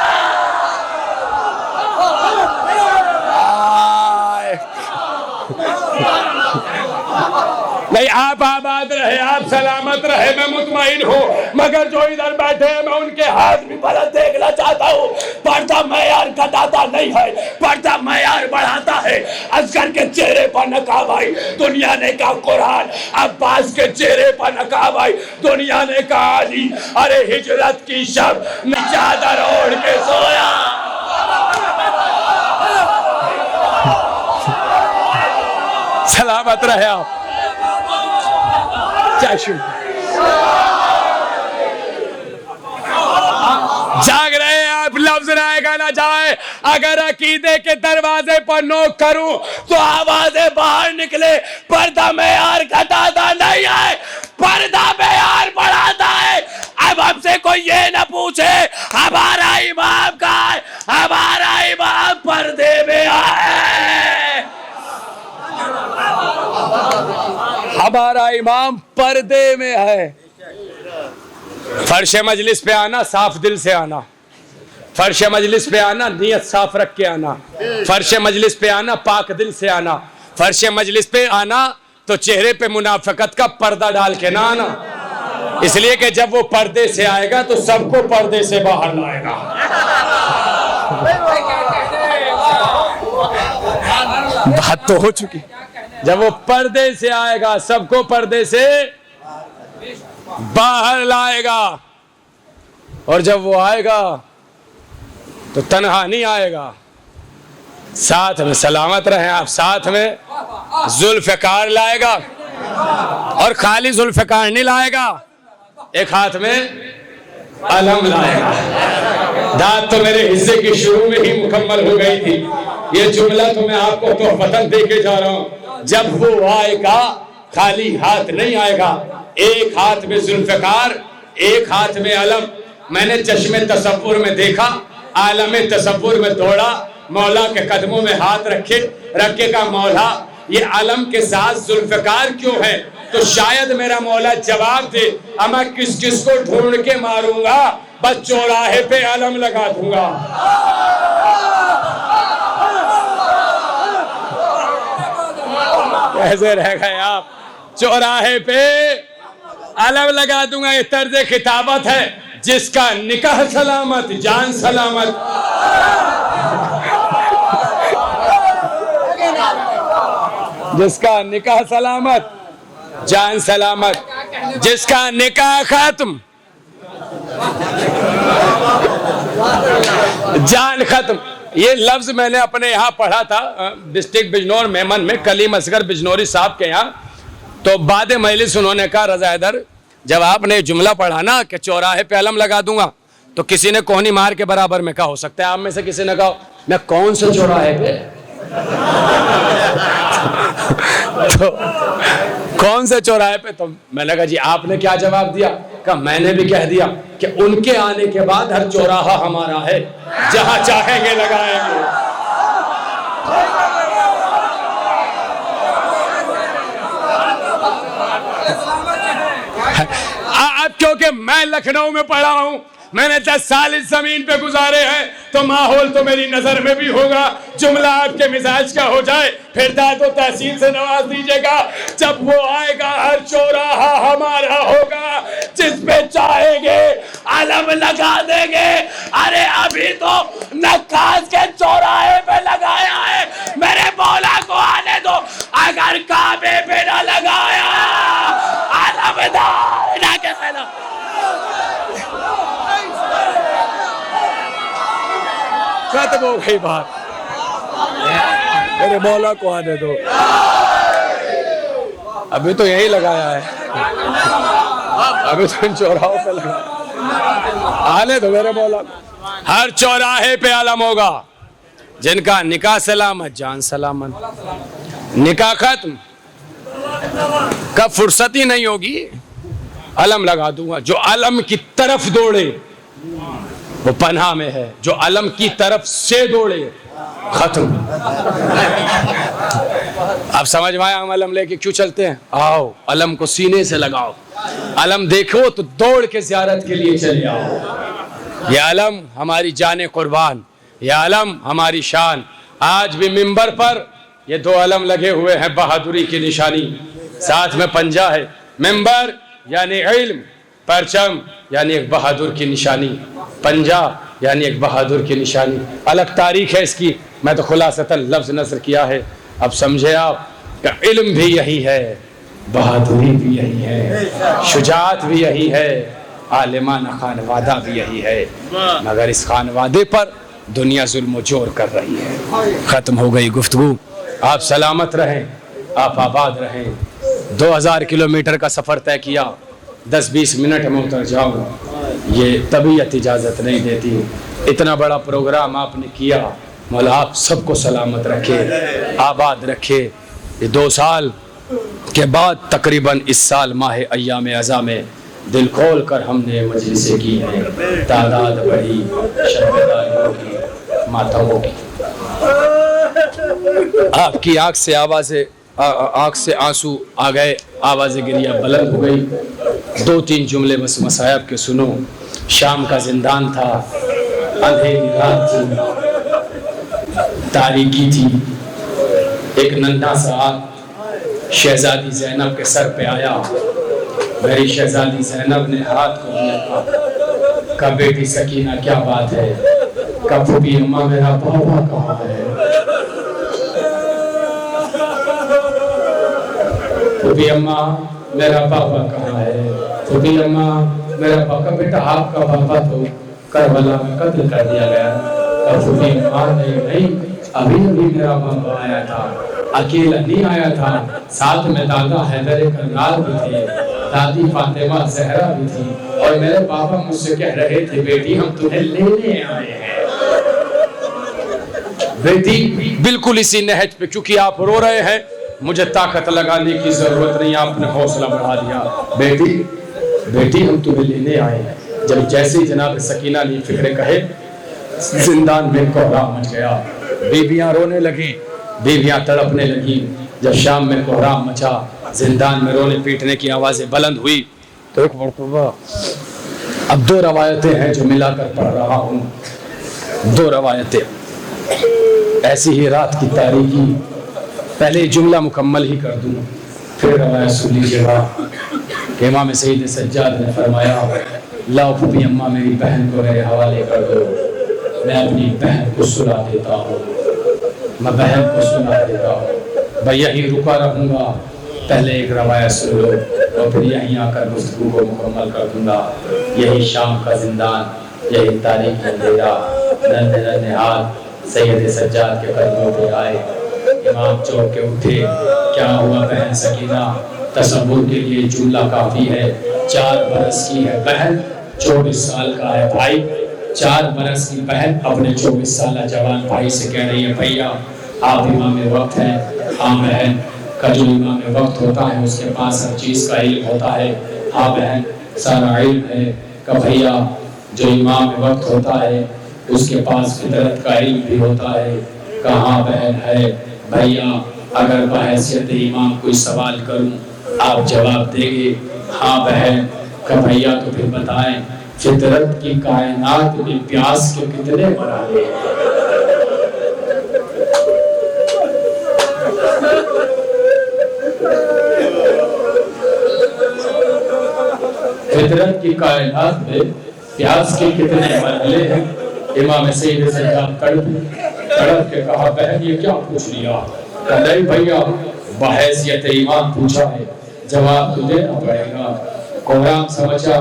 नहीं, आप आबाद रहे, आप सलामत रहे, मैं मुतमईन हूँ। मगर जो इधर बैठे हैं मैं उनके हाथ भी बुलंद देखना चाहता हूँ। पर्दा मेयार घटाता नहीं है, पर्दा मेयार बढ़ाता है। असगर के चेहरे पर नकाब आई, दुनिया ने कहा कुरान। अब्बास के चेहरे पर नकाब आई, दुनिया ने कहा अली। अरे हिजरत की शब चादर ओढ़ के सोया। सलामत रहे आप। क्या शुक्र, जाग रहे हैं आप, लफ्ज रहेगा ना जाए। अगर अकीदे के दरवाजे पर नोक करूं तो आवाजें बाहर निकले। पर्दा में यार घटाता नहीं है, पर्दा में यार बढ़ाता है। अब हमसे कोई ये ना पूछे हमारा इमाम कहाँ है, हमारा इमाम पर्दे में है। हमारा इमाम पर्दे में है। फर्श मजलिस पे आना, साफ दिल से आना। फर्श मजलिस पे आना, नियत साफ रख के आना। फर्श मजलिस पे आना, पाक दिल से आना। फर्श मजलिस पे आना तो चेहरे पे मुनाफिकत का पर्दा डाल के ना आना, इसलिए कि जब वो पर्दे से आएगा तो सबको पर्दे से बाहर लाएगा। बात तो हो चुकी। जब वो पर्दे से आएगा सबको पर्दे से बाहर लाएगा, और जब वो आएगा तो तन्हा नहीं आएगा, साथ में सलामत रहे आप, साथ में जुल्फ़िकार लाएगा। और खाली जुल्फ़िकार नहीं लाएगा, एक हाथ में अलम लाएगा। दाद तो मेरे हिस्से की शुरू में ही मुकम्मल हो गई थी। ये जुमला तो मैं आपको तोहफ़तन दे के जा रहा हूं। जब वो आएगा खाली हाथ नहीं आएगा, एक हाथ में जुल्फ़िकार, एक हाथ में अलम। मैंने चश्मे तसव्वुर में देखा, आलम तसव्वुर में दौड़ा, मौला के कदमों में हाथ रखे का मौला ये अलम के साथ जुल्फ़िकार क्यों है? तो शायद मेरा मौला जवाब दे, मैं किस किस को ढूंढ के मारूंगा, बस चौराहे पे अलम लगा दूंगा। कैसे रह गए आप? चौराहे पे अलम लगा दूंगा। ये तर्ज खिताबत है। जिसका निकाह सलामत, जान सलामत। जिसका निकाह सलामत, जान सलामत। जिसका निकाह खत्म, जान खत्म। ये लफ्ज मैंने अपने यहाँ पढ़ा था डिस्ट्रिक्ट बिजनौर मेमन में, कलीम असगर बिजनौरी साहब के यहाँ। तो बाद मजलिस उन्होंने कहा, रज़ा हैदर जब आपने जुमला पढ़ा ना कि चौराहे पे अलम लगा दूंगा, तो किसी ने कोहनी मार के बराबर में कहा, हो सकता है आप में से किसी ने कहा मैं कौन से चौराहे पे तो कौन से चौराहे पे? तो मैंने कहा जी आपने क्या जवाब दिया? कहा मैंने भी कह दिया कि उनके आने के बाद हर चौराहा हमारा है, जहां चाहेंगे लगाएंगे। अब क्योंकि मैं लखनऊ में पढ़ा हूं, मैंने 10 साल इस जमीन पे गुजारे हैं, तो माहौल तो मेरी नजर में भी होगा। जुमला आपके मिजाज का हो जाए, फिर दादो तहसील से नवाज दीजिएगा। जब वो आएगा हर चौराहा हमारा होगा, जिस पे चाहेंगे अलम लगा देंगे। अरे अभी तो नक्काश के चौराहे पे लगाया है, मेरे मौला को आने दो। अगर काबे पे ना लगाया अलमदार ना के फैला। खत्म हो गई बात, मेरे मौला को आने दो। अभी तो यही लगाया है, अभी तो इन चौराहों पे लगाया, आने दो मेरे मौला को। हर चौराहे पे आलम होगा। जिनका निकाह सलामत, जान सलामत। निकाह खत्म, कब फुर्सत ही नहीं होगी, अलम लगा दूंगा। जो अलम की तरफ दौड़े वो पनाह में है, जो अलम की तरफ से दौड़े खत्म। अब समझ में आया हम अलम लेके क्यों चलते हैं? आओ अलम को सीने से लगाओ, अलम देखो तो दौड़ के ज़ियारत के लिए चले आओ। यह अलम हमारी जाने कुर्बान, यह अलम हमारी शान। आज भी मिंबर पर ये 2 अलम लगे हुए हैं, बहादुरी की निशानी। साथ में पंजा है। मिंबर यानी इल्म, परचम यानी एक बहादुर की निशानी, पंजा यानी एक बहादुर की निशानी। अलग तारीख है इसकी, मैं तो खुलासतन लफ्ज़ नस्र किया है। अब समझे आप कि इल्म भी यही है, बहादुरी भी यही है, शुजात भी यही है, आलिमाना खानवादा भी यही है। मगर इस खानवादे पर दुनिया जुल्म जोर कर रही है। ख़त्म हो गई गुफ्तगू। आप सलामत रहें, आप आबाद रहें। 2000 किलोमीटर का सफ़र तय किया, 10-20 मिनट में उतर जाऊँ, ये तबीयत इजाज़त नहीं देती। इतना बड़ा प्रोग्राम आपने किया, मौला आप सबको सलामत रखे, आबाद रखे। ये 2 साल के बाद तकरीबन इस साल माह अय्याम अज़ा में दिल खोल कर हमने मजलिसें की हैं, तादाद बढ़ी, शर्मदारियों की, मातमों की। आपकी आँख से आंसू आ गए, आवाज़ गिरिया बुलंद हो गई। 2-3 जुमले बस मसायब के सुनो। शाम का जिंदान था, अंधेरी रात थी, तारीकी थी। एक नन्हा सा हाथ शहजादी ज़ैनब के सर पे आया। मेरी शहजादी ज़ैनब ने हाथ को दिया, कहा बेटी सकीना क्या बात है? कहा फूफी अम्मा मेरा बाबा कहाँ है? फूफी अम्मा मेरा पापा कहाँ है? फूफी अम्मा मेरा पापा। बेटा आपका पापा तो करबला में कत्ल कर दिया गया। फूफी अम्मा नहीं, अभी मेरा पापा आया था, अकेला नहीं आया था, साथ में दादा हैदर करनाल भी थे, दादी फातिमा जहरा भी थी, और मेरे पापा मुझसे कह रहे थे बेटी हम तुम्हें लेने आए हैं। बेटी बिल्कुल इसी नहज पे, क्योंकि आप रो रहे हैं, मुझे ताकत लगाने की जरूरत नहीं, आपने हौसला बढ़ा दिया। बेटी हम तुम्हें लेने आए हैं। जब जैसे जनाब सकीना ने फिक्रे कहे, जिंदान में कोहराम मच गया। बीबियां रोने लगी, बीबियां तड़पने लगी। जब शाम में कोहराम मचा, जिंदान में रोने पीटने की आवाज़ें बुलंद हुई, तो एक मरतबा अब 2 रवायतें हैं जो मिलाकर पढ़ रहा हूँ। 2 रवायतें, ऐसी ही रात की तारीकी। पहले जुमला मुकम्मल ही कर दूँ, फिर रवायत सुन लीजिएगा। इमाम सईद सज्जाद ने फरमाया, लाओ फूफी अम्मा मेरी बहन को मेरे हवाले कर दो, मैं अपनी बहन को सुला देता हूँ, मैं बहन को सुला देता हूँ। भाई यहीं रुका रहूँगा, पहले एक रवायत सुन लो और फिर यहीं आकर गुफ्तगू को मुकम्मल कर दूँगा। यही शाम का जिंदान, यही तारीख अंधेरा, नन्हे नन्हे हाथ सैयद सज्जाद के कदमों पे आए। इमाम चौक के उठे, क्या हुआ बहन सकीना? तसव्वुर के लिए जुमला काफ़ी है। 4 बरस की है बहन, 24 साल का है भाई। 4 बरस की बहन अपने 24 साल जवान भाई से कह रही है, भैया आप इमाम वक्त हैं। हाँ बहन, का जो इमाम वक्त होता है उसके पास हर चीज़ का इल्म होता है। हाँ बहन, सारा इल्म है। का भैया जो इमाम वक्त होता है उसके पास फितरत का इल्म भी होता है। कहाँ बहन है? भैया अगर बहैसियत इमाम कोई सवाल करूं आप जवाब देंगे? हाँ बहन। का भैया तो फिर बताएं, फितरत की कायनात में प्यास के कितने मराहले हैं? फितरत की कायनात में प्यास के कितने मरहले हैं? इमाम सईद सज्जाद तड़प के कहा, बहन ये क्या पूछ लिया? नहीं भैया, बहैसियत ईमान पूछा है, जवाब तो देना पड़ेगा। कोहराम समझा,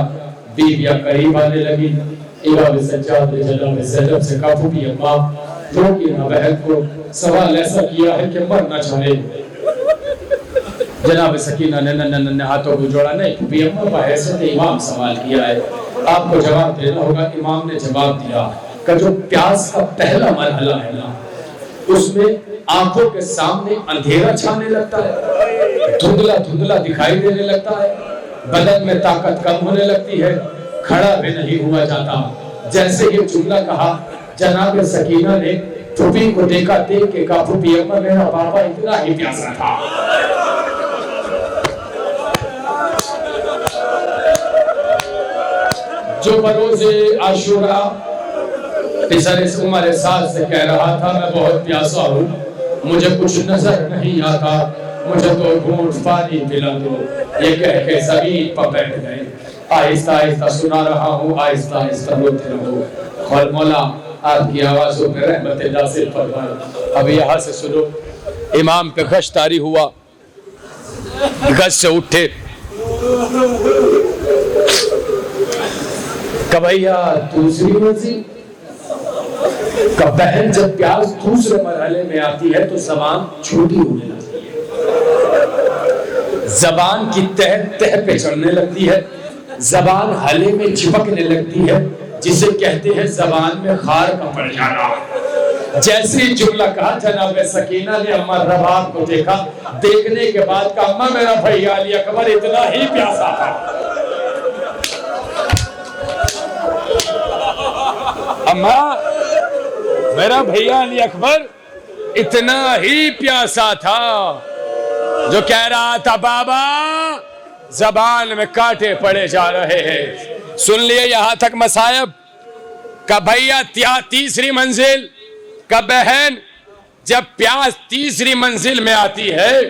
बीबियां करीब आने लगी। इमाम सज्जाद ने जनाब ज़ैनब से कहा, फूफी अम्मा रोकी ना बहन को, सवाल ऐसा किया है कि मरना चाहे। जनाब सकीना ने नन्हे हाथों को जोड़ा, नहीं फूफी अम्मा बहैसियत इमाम सवाल किया है, आपको जवाब देना होगा। इमाम ने जवाब दिया कि जो प्यास का पहला मरहला है ना, उसमें आंखों के सामने अंधेरा छाने लगता है, धुंधला धुंधला दिखाई देने लगता है, बदन में ताकत कम होने लगती है, खड़ा भी नहीं हुआ जाता। जैसे ये जुमला कहा, जनाब सकीना ने फूफी को देखा, देख के कहा, फूफी अम्मा मेरा बाबा इतना ही प्यासा था। जो बरोज़े आशूरा पिसर उमर साल से कह रहा था, मैं बहुत प्यासा हूँ, मुझे कुछ नजर नहीं आता, मुझे तो घूंट पानी पिला दो। ये कह के जमीन पर बैठ गए। आहिस्ता आहिस्ता सुना रहा हूँ, आहिस्ता आहिस्ता रोते रहो। और मौला आपकी आवाज़ों में रहमत नाज़िल फरमाए। अब यहाँ से सुनो, इमाम पे गश्त तारी हुआ, गश्त से उठे, कभैया दूसरी मंजिल। का बहन जब प्यास दूसरे मरहले में आती है तो ज़बान छोटी होने लगती है। जबान की तह तह पे चढ़ने लगती है, जबान हले में चिपकने लगती है, जिसे कहते हैं जबान में खार का पड़ जाना। जैसे ही जुमला कहा, जनाब सकीना ने अम्मा रबाब को देखा, देखने के बाद कहा, अम्मा मेरा भैया अली अकबर इतना ही प्यासा था। अम्मा मेरा भैया अली अकबर इतना ही प्यासा था, जो कह रहा था बाबा जबान में कांटे पड़े जा रहे हैं। सुन लिए यहां तक मसायब का भैया तीसरी मंजिल का बहन, जब प्यास तीसरी मंजिल में आती है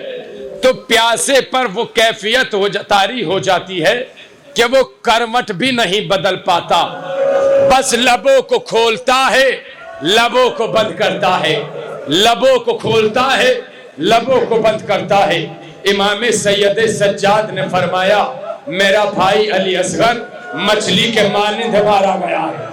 तो प्यासे पर वो कैफियत तारी हो जाती है कि वो करवट भी नहीं बदल पाता, बस लबों को खोलता है, लबों को बंद करता है, लबों को खोलता है, लबों को बंद करता है। इमाम सैयद सज्जाद ने फरमाया, मेरा भाई अली असगर मछली के मानिंद मारा गया है।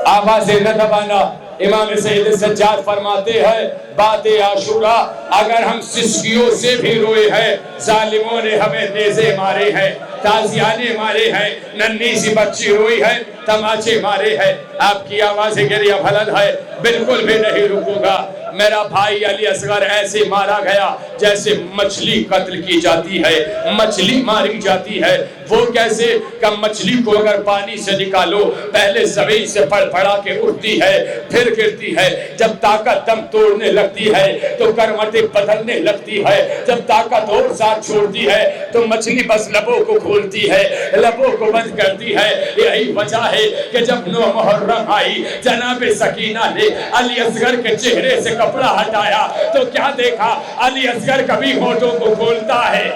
आवाज़ें न दबाना। इमाम सैयद सज्जाद फरमाते हैं, बातें आशूरा, अगर हम सिसकियों से भी रोए हैं, जालिमों ने हमें नेज़े मारे हैं, ताजियाने मारे हैं, नन्ही सी बच्ची रोई है, तमाचे मारे हैं, आपकी आवाज़ें गिरिया भलन है, बिल्कुल भी नहीं रुकूंगा। मेरा भाई अली असगर ऐसे मारा गया जैसे मछली कत्ल की जाती है, मछली मारी जाती है। वो कैसे? कम मछली को अगर पानी से निकालो, पहले जमीन से फड़फड़ा के उठती है, फिर गिरती है, जब ताकत दम तोड़ने लगती है तो करवटें बदलने लगती है, जब ताकत और साथ छोड़ती है तो मछली बस लबों को खोलती है, लबों को बंद करती है। यही वजह है कि जब 9 मुहर्रम आई, जनाब सकीना ने अली असगर के चेहरे से कपड़ा हटाया तो क्या देखा? अली असगर कभी होठों को खोलता है,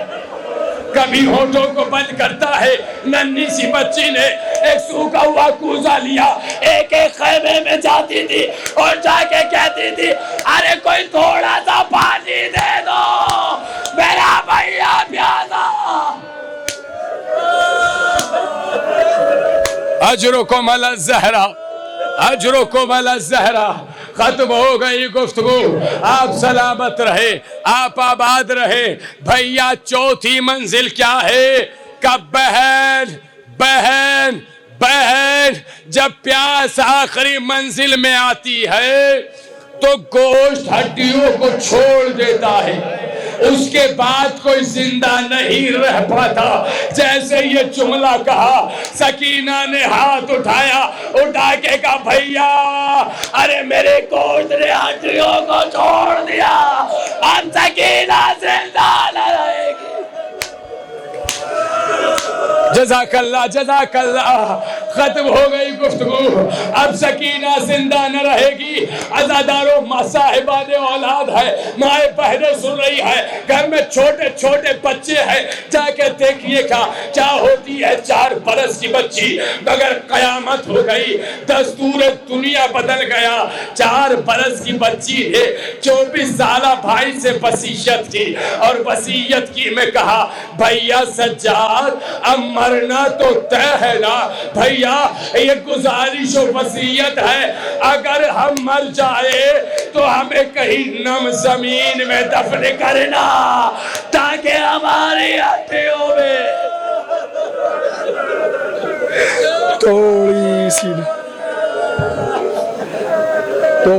कभी होठों को बंद करता है। नन्ही सी बच्ची ने एक सूखा हुआ कूजा लिया, एक एक खैमे में जाती थी और जाके कहती थी, अरे कोई थोड़ा सा पानी दे दो, मेरा भैया प्यासा। अजरुकुम अला ज़हरा, अजरुकुम अला ज़हरा। खत्म हो गई गुफ्तगू। आप सलामत रहे, आप आबाद रहे। भैया चौथी मंजिल क्या है? कब बहन बहन बहन जब प्यास आखिरी मंजिल में आती है तो गोश्त हड्डियों को छोड़ देता है, उसके बाद कोई जिंदा नहीं रह पाता। जैसे ये जुमला कहा, सकीना ने हाथ उठाया, उठा के कहा, भैया अरे मेरे गोश्त ने हड्डियों को छोड़ दिया, अब सकीना जिंदा न रहेगी। जज़ाकल्लाह जज़ाकल्लाह। खत्म हो गई गुफ्तगू। अब सकीना जिंदा न रहेगी। अज़ादारों, माँ साहिबाने औलाद है, माए बहनें सुन रही है, घर में छोटे छोटे बच्चे हैं, जाके देखिएगा क्या होती है 4 बरस की बच्ची। मगर कयामत हो गई, दस्तूर दुनिया बदल गया। 4 बरस की बच्ची ने 24 साल भाई से वसीयत की और वसीयत की में कहा, भैया सज्जाद अब मरना तो तय है ना भैया, ये गुजारिश और वसीयत है, अगर हम मर जाए तो हमें कहीं नम जमीन में दफन करना ताकि हमारी हड्डियों में थोड़ी सी तो